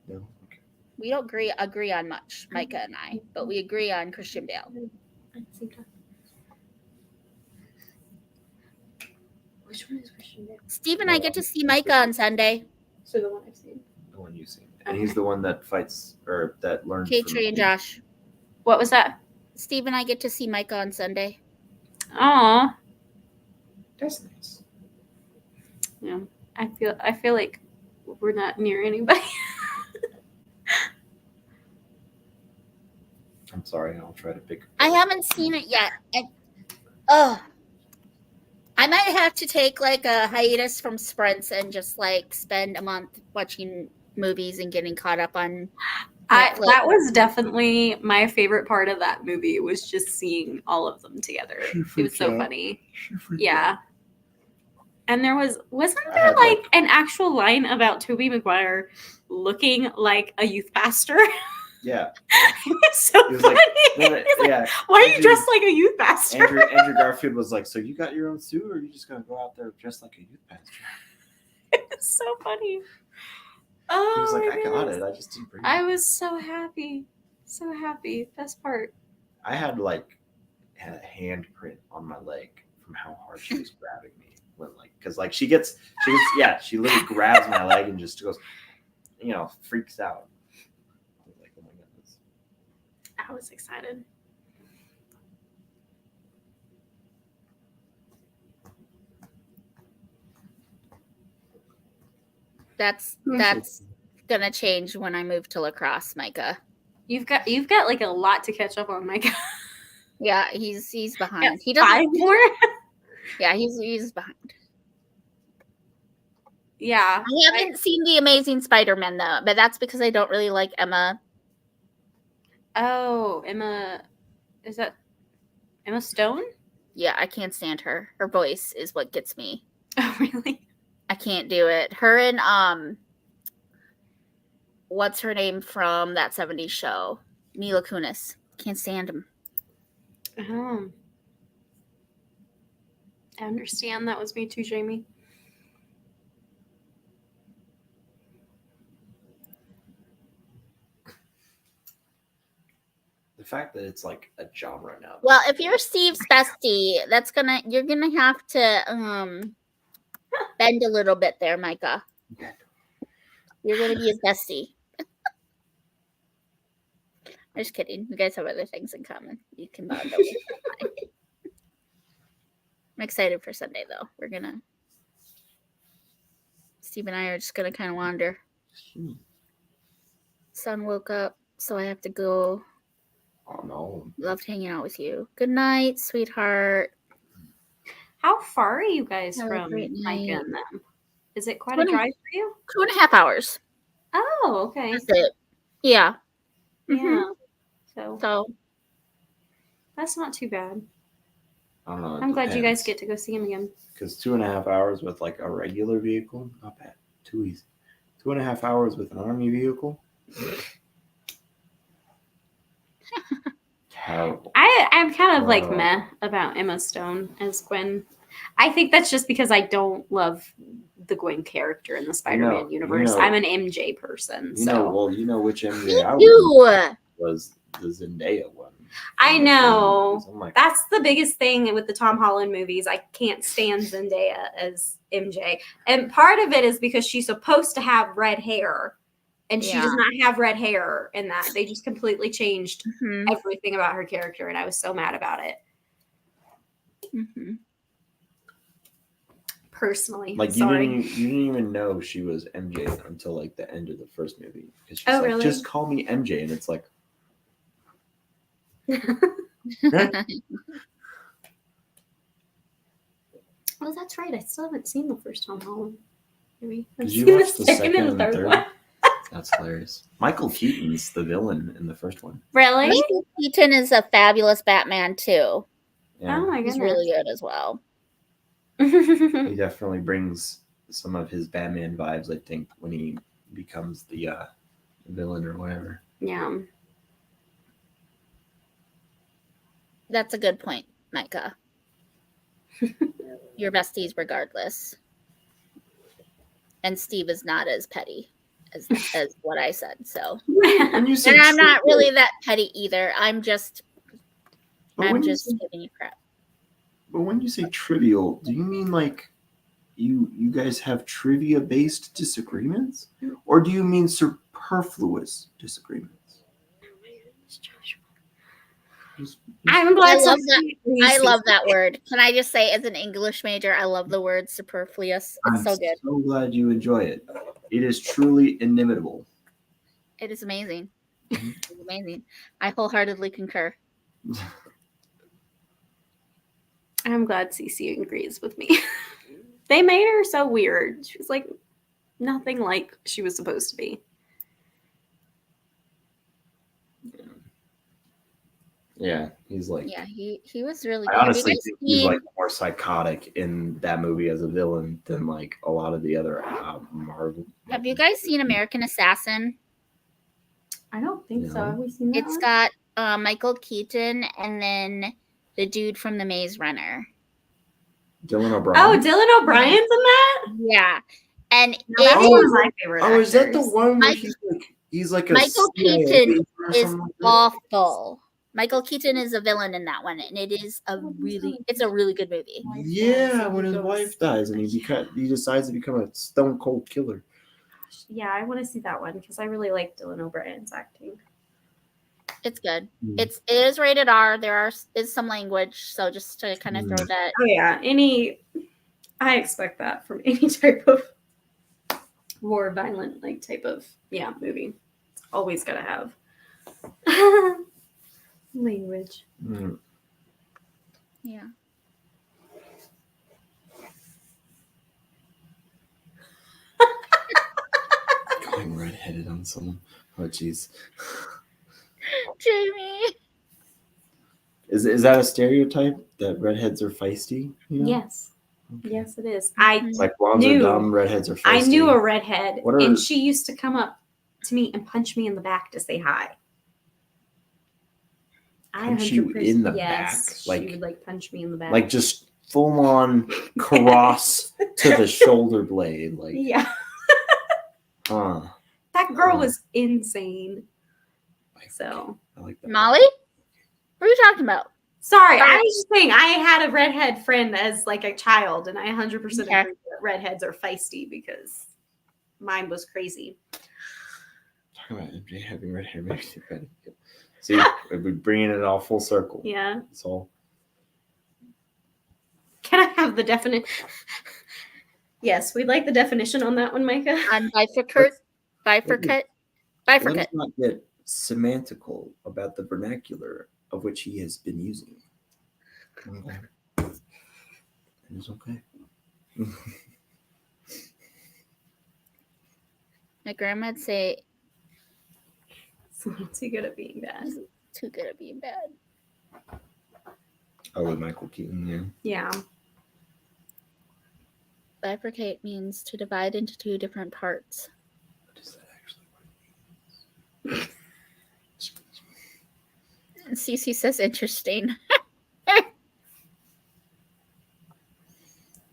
No? Okay. We don't agree on much, Micah and I, but we agree on Christian Bale. Which one is Christian Bale? Steve and I get to see Micah on Sunday. So the one I've seen. The one you've seen. And he's the one that fights or that learns from Katri and Josh. What was that? Steve and I get to see Micah on Sunday. Aw. That's nice. Yeah. I feel like we're not near anybody. I'm sorry. I'll try to pick. I haven't seen it yet. I might have to take like a hiatus from sprints and just like spend a month watching movies and getting caught up on Netflix. That was definitely my favorite part of that movie, was just seeing all of them together. It was so funny. Yeah. And wasn't I there had, like an actual line about Tobey Maguire looking like a youth pastor? Yeah. It was so He was funny. like, He's like, yeah. why are you Andrew- dressed like a youth pastor? Andrew Garfield was like, "So you got your own suit, or are you just gonna go out there dressed like a youth pastor?" It's so funny. Oh, He was like, my "I got goodness. it. I just didn't bring it." I was so happy. So happy. Best part. I had like a handprint on my leg from how hard she was grabbing me when because she gets she literally grabs my leg and just goes, freaks out. I was like, oh my goodness. I was excited. That's gonna change when I move to lacrosse, Micah. You've got like a lot to catch up on, Micah. Yeah, he's behind. Yeah, He doesn't. 5 more? Yeah, he's behind. Yeah. I haven't seen The Amazing Spider-Man though, but that's because I don't really like Emma. Oh, Emma. Is that Emma Stone? Yeah, I can't stand her. Her voice is what gets me. Oh, really? I can't do it. Her and what's her name from that 70s show? Mila Kunis. Can't stand him. Oh. I understand. That was me too, Jamie. The fact that it's like a genre now. Well, if you're Steve's bestie, you're gonna have to bend a little bit there, Micah. You're gonna be his bestie. I'm just kidding. You guys have other things in common. You can bond over. I'm excited for Sunday though. Steve and I are just gonna kind of wander. Son woke up, so I have to go. Oh no. Loved hanging out with you. Good night, sweetheart. How far are you guys Have a from great Micah night. and them? Is it quite a drive for you? 2.5 hours. Oh, okay. That's it. Yeah. Yeah. Mhm. So So that's not too bad. I don't know. I'm glad you guys get to go see him again. Because 2.5 hours with like a regular vehicle, not bad. Too easy. 2.5 hours with an army vehicle. Terrible. I'm kind of like Wow. meh about Emma Stone as Gwen. I think that's just because I don't love the Gwen character in the Spider-Man universe. I'm an MJ person. You so know which MJ I you. was the Zendaya one. I know. I'm like, That's the biggest thing with the Tom Holland movies. I can't stand Zendaya as MJ. And part of it is because she's supposed to have red hair. And she does not have red hair in that. They just completely changed everything about her character. And I was so mad about it. Mm-hmm. Personally. like sorry. you didn't even know she was MJ until like the end of the first movie. Because she's Oh, like, really? just call me MJ. And it's like, Oh, that's right. I still haven't seen the first Tom Holland movie. I've did you seen watch the second and third? one. That's hilarious. Michael Keaton's the villain in the first one. Really? Michael Keaton is a fabulous Batman too. Yeah. Oh my He's goodness. really good as well. He definitely brings some of his Batman vibes, I think, when he becomes the villain or whatever. Yeah. That's a good point, Micah. Your besties regardless. And Steve is not as petty as what I said. So When you say and I'm not trivial- really that petty either. I'm just but when you say- giving you crap. But when you say trivial, do you mean like you guys have trivia based disagreements? Or do you mean superfluous disagreements? I'm glad I love somebody I sees love that word. Can I just say, as an English major, I love the word superfluous. It's I'm so good. so glad you enjoy it. It is truly inimitable. It is amazing. Mhm. It's amazing. I wholeheartedly concur. I'm glad Cece agrees with me. They made her so weird. She was like nothing like she was supposed to be. Yeah, he's like. Yeah, he was really I good. Have you honestly guys think he's seen- like more psychotic in that movie as a villain than like a lot of the other Marvel. Have you guys seen American Assassin? I don't think so. No. Have we seen that? It's got Michael Keaton and then the dude from The Maze Runner. Dylan O'Brien? Oh, Dylan O'Brien's in that? Yeah, and No, that's it one is of my favorite Oh, is that the actors. one where Mike- he's like a Michael CIA Keaton agent or is something like that? awful. Michael Keaton is a villain in that one, and it's a really good movie. Yeah, when his wife dies and he decides to become a stone cold killer. Yeah, I want to see that one because I really like Dylan O'Brien's acting. It's good. Mm. It is rated R. There is some language, so just to kind of throw that. Oh yeah, I expect that from any type of more violent type of movie. It's always gotta have language. Mm. Yeah. Going redheaded on someone. Oh jeez. Jamie. Is that a stereotype that redheads are feisty? You know? Yes, Okay. yes, it is. It's like blondes Knew- are dumb, redheads are feisty. I knew a redhead, What are- and she used to come up to me and punch me in the back to say hi. Punch you in the yes, back? she would punch me in the back. Like just full on cross to the shoulder blade. Like, Yeah. That girl was insane. So I like that. Molly? What are you talking about? sorry, I was just saying I had a redhead friend as like a child, and I 100% agree that redheads are feisty because mine was crazy. Talking about MJ having red hair makes you better. See, we're bringing it all full circle. Yeah. It's all. Can I have the definition? Yes, we'd like the definition on that one, Micah. On bifurcate. Bifurcate. Let us Bifurcate. not get semantical about the vernacular of which he has been using. Okay. It is okay. My grandma'd say, It's too good at being bad. too good at being bad. Oh, with Michael Keaton, yeah. Yeah. Bifurcate means to divide into two different parts. What is that actually? And Cece says interesting.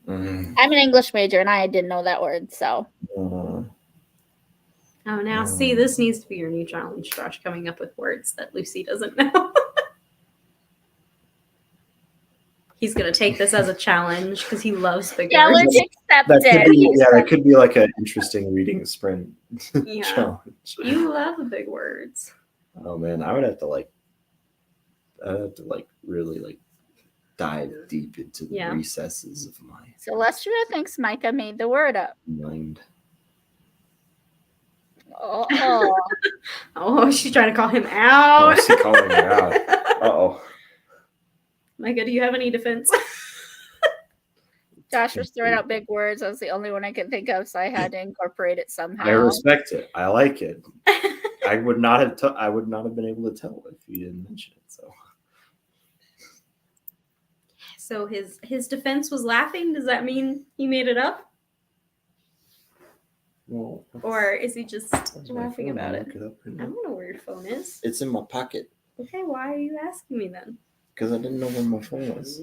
I'm an English major and I didn't know that word, so. Oh, now see, this needs to be your new challenge, Josh, coming up with words that Lucy doesn't know. He's going to take this as a challenge because he loves big Challenge words. accepted. That could be like an interesting reading sprint Yeah. challenge. You love big words. Oh man, I would have to really dive deep into the recesses of my Celestia thinks Micah made the word up. mind. Oh. Oh, she's trying to call him out. Oh, she's calling her out. Uh-oh. Micah, do you have any defense? Josh was throwing out big words. That was the only one I could think of, so I had to incorporate it somehow. I respect it. I like it. I would not have been able to tell if you didn't mention it. So his defense was laughing. Does that mean he made it up? Well, or is he just laughing about it? I I don't know where your phone is. It's in my pocket. Okay, why are you asking me then? Because I didn't know where my phone was.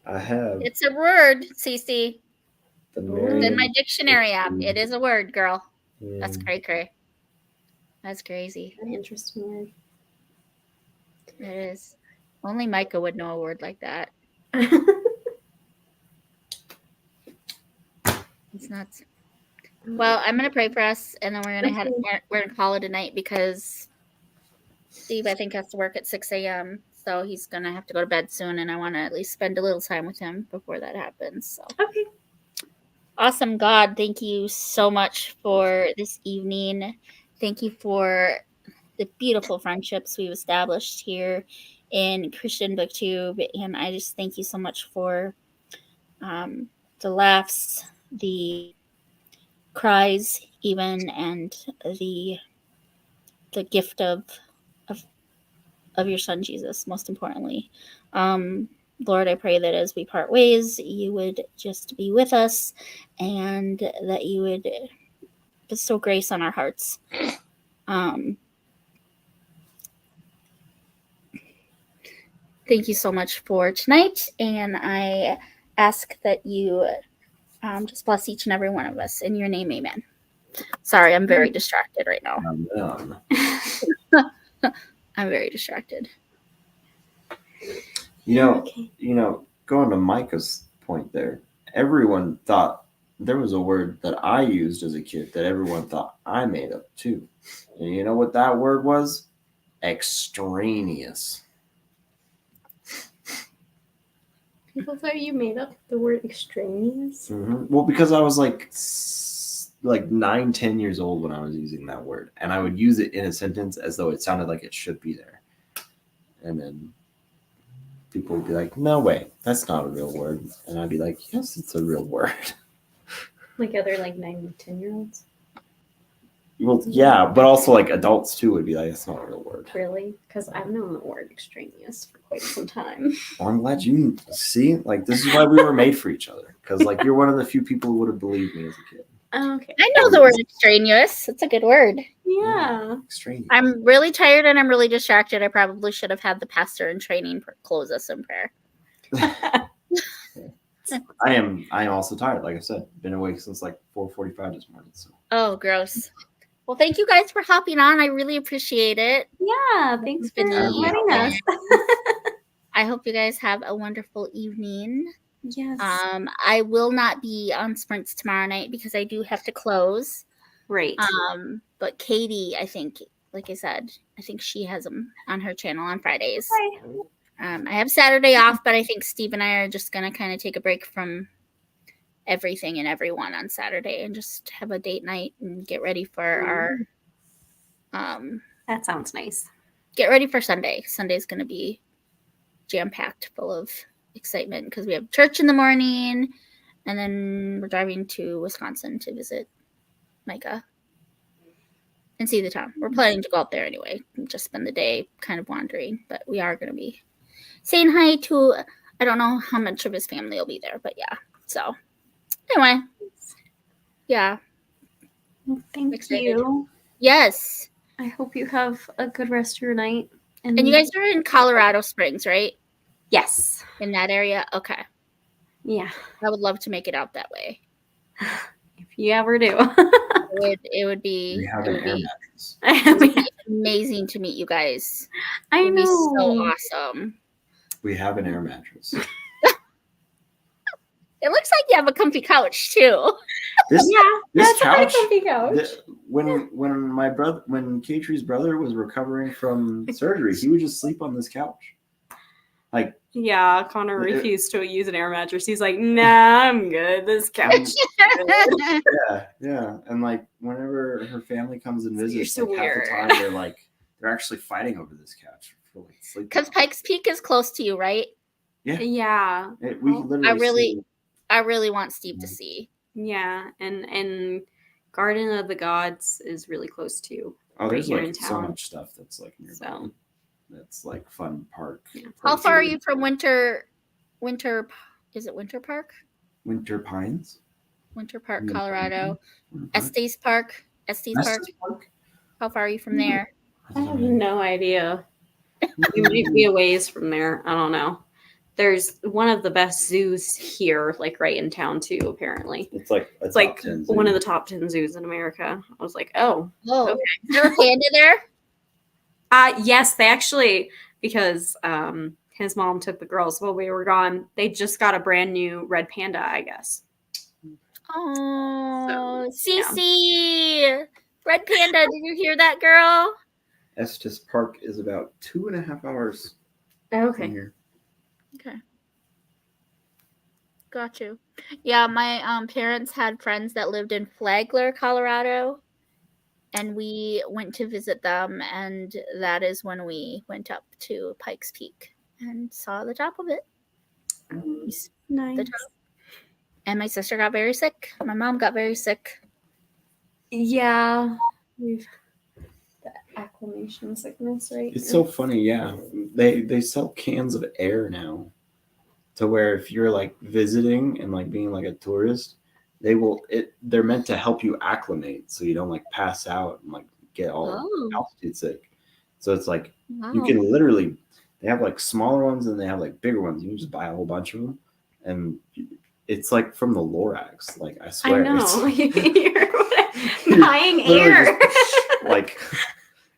I have. It's a word, Cece. The It's in my dictionary app. It is a word, girl. Yeah. That's cray. That's crazy. An interesting word. It is. Only Micah would know a word like that. It's nuts. Well, I'm gonna pray for us, and then we're gonna call it a night because Steve, I think, has to work at 6 a.m. So he's gonna have to go to bed soon, and I want to at least spend a little time with him before that happens. So Okay. Awesome, God, thank you so much for this evening. Thank you for the beautiful friendships we've established here in Christian BookTube, and I just thank you so much for the laughs, the cries, even, and the gift of your son Jesus, most importantly. Lord, I pray that as we part ways, you would just be with us and that you would bestow grace on our hearts. Thank you so much for tonight, and I ask that you just bless each and every one of us. In your name, amen. Sorry, I'm very distracted right now. I'm very distracted. Going to Micah's point there, everyone thought there was a word that I used as a kid that everyone thought I made up too. And you know what that word was? Extraneous. People thought you made up the word extraneous. Mm-hmm. Well, because I was like 9-10 years old when I was using that word, and I would use it in a sentence as though it sounded like it should be there. And then people would be like, no way, that's not a real word. And I'd be like, yes, it's a real word. Like other 9-10-year-olds? Well, yeah, but also like adults too would be like, that's not a real word. Really? Because I've known the word extraneous for quite some time. Well, I'm glad you see. Like, this is why we were made for each other. Because like you're one of the few people who would have believed me as a kid. Okay. I know the word extraneous. It's a good word. Yeah. Yeah. Extraneous. I'm really tired and I'm really distracted. I probably should have had the pastor in training close us in prayer. I am also tired. Like I said, been awake since like 4:45 this morning. So Oh, gross. Well, thank you guys for hopping on. I really appreciate it. Yeah. Thanks for Tiffany. letting us. I hope you guys have a wonderful evening. Yes. I will not be on sprints tomorrow night because I do have to close. Right. But Katie, I think, like I said, I think she has them on her channel on Fridays. Bye. I have Saturday off, but I think Steve and I are just gonna kind of take a break from everything and everyone on Saturday and just have a date night and get ready for our That sounds nice. get ready for Sunday. Sunday's gonna be jam-packed full of excitement because we have church in the morning and then we're driving to Wisconsin to visit Micah and see the town. We're planning to go out there anyway and just spend the day kind of wandering, but we are going to be saying hi to, I don't know how much of his family will be there, but yeah. So anyway, yeah. Well, thank Excited. you. Yes. I hope you have a good rest of your night. And you guys are in Colorado Springs, right? Yes. In that area? Okay. Yeah. I would love to make it out that way. If you ever do. It would be, we have it an would air be mattress. amazing to meet you guys. I It would be so know. awesome. We have an air mattress. It looks like you have a comfy couch too. This Yeah, this that's a pretty couch. comfy couch. When Katie's brother was recovering from surgery, he would just sleep on this couch. Like Yeah, Connor It- refused to use an air mattress. He's like, nah, I'm good. This couch. yeah, and like whenever her family comes and You're visits, so like half the weird. time they're actually fighting over this couch for like sleep. Because Pikes Peak is close to you, right? Yeah. We Oh, literally I really want Steve to see. Yeah. And Garden of the Gods is really close to you. there's here in like so town. much stuff that's like nearby. So. That's like fun park. Yeah. How far are you from Winter? Is it Winter Park? Winter Pines? Winter Park, Winter Colorado. Winter Park? Estes Park. Estes Park. Estes Park? How far are you from there? I have no idea. You might be a ways from there. I don't know. There's one of the best zoos here, like right in town too, apparently. It's like a It's like top 10 one of zoo. the top 10 zoos in America. I was like, oh. Oh, Okay. is there a panda there? Yes, they actually, because his mom took the girls while we were gone, they just got a brand new red panda, I guess. Oh, So, yeah. Cece, red panda. Did you hear that, girl? Estes Park is about 2.5 hours from Okay. here. Okay. Got you. Yeah, my parents had friends that lived in Flagler, Colorado, and we went to visit them, and that is when we went up to Pikes Peak and saw the top of it. Nice. The top. And my sister got very sick. My mom got very sick. Yeah. We've the acclimation sickness, right? It's so funny, yeah. They sell cans of air now, to where if you're like visiting and like being like a tourist, they're meant to help you acclimate so you don't like pass out and like get all Oh. altitude sick. So it's like Wow. you can literally, they have like smaller ones and they have like bigger ones. You can just buy a whole bunch of them, and it's like from the Lorax. Like I I swear, know. it's You're buying literally air. just, like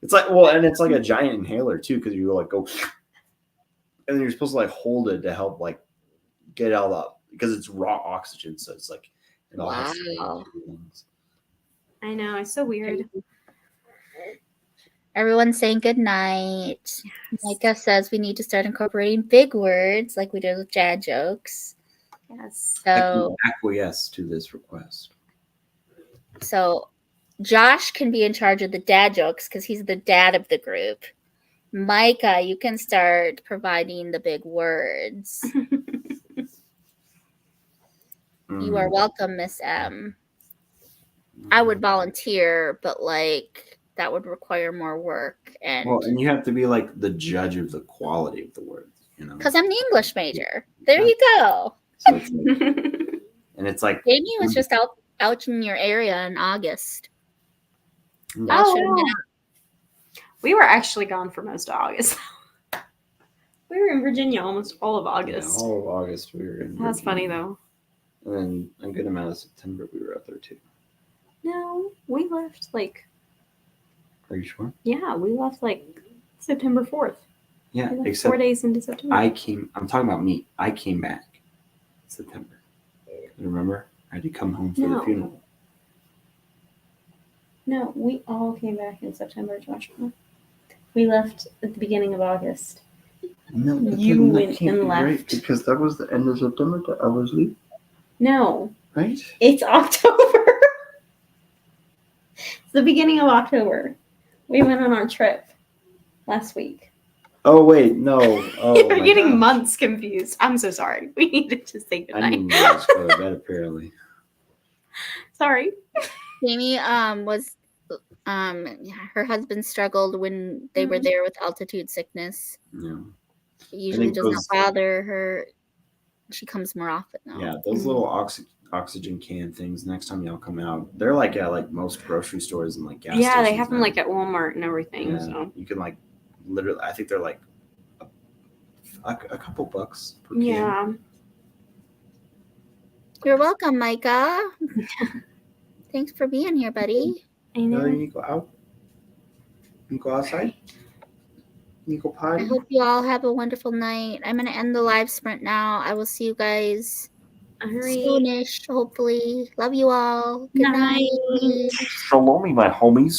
it's like, well, and it's like a giant inhaler too, because you like go, and then you're supposed to like hold it to help like get all up, because it's raw oxygen, so it's like it all has to Wow. go through your lungs. I know. It's so weird. Everyone's saying good night. Micah says we need to start incorporating big words like we did with dad jokes. Yes. I can So, acquiesce to this request. so Josh can be in charge of the dad jokes because he's the dad of the group. Micah, you can start providing the big words. You are welcome, Miss M. I would volunteer, but like that would require more work, and Well, and you have to be like the judge of the quality of the words, you know. because I'm the English major. There you go. So it's like, and it's like Jamie was just out in your area in August. Y'all should have wow. been We were actually gone for most of August. We were in Virginia almost all of Yeah, August. all of August we were in. That's funny Virginia. though. And then a good amount of September we were out there too. No, we left like, Are you sure? yeah, we left like September 4th. Yeah, We left except 4 days into September. I'm talking about me. I came back September. Remember? I had to come home for the No. funeral. No, we all came back in September, Joshua. We left at the beginning of August. No, but You then that went can't and be right, left. because that was the end of September that I was leaving, No, right? it's October. It's the beginning of October. We went on our trip last week. Oh wait, no. Oh, You're my getting gosh. months confused. I'm so sorry. We needed to say I goodnight. need to just go to bed apparently. Sorry. Jamie was her husband struggled when they were Mhm. there with altitude sickness. Yeah. It usually it does not goes- bother her. She comes more often now. Yeah, those little oxygen can things. Next time y'all come out, they're like at like most grocery stores and like gas Yeah, they stations have them now. like at Walmart and everything. Yeah, So you can like literally. I think they're like a couple bucks per can. yeah. You're welcome, Micah. Thanks for being here, buddy. I No, know. you need to go out. You go outside. You go I potty. hope you all have a wonderful night. I'm going to end the live sprint now. I will see you guys All right. soonish, hopefully. Love you all. Good Night. night. Shalom, my homies.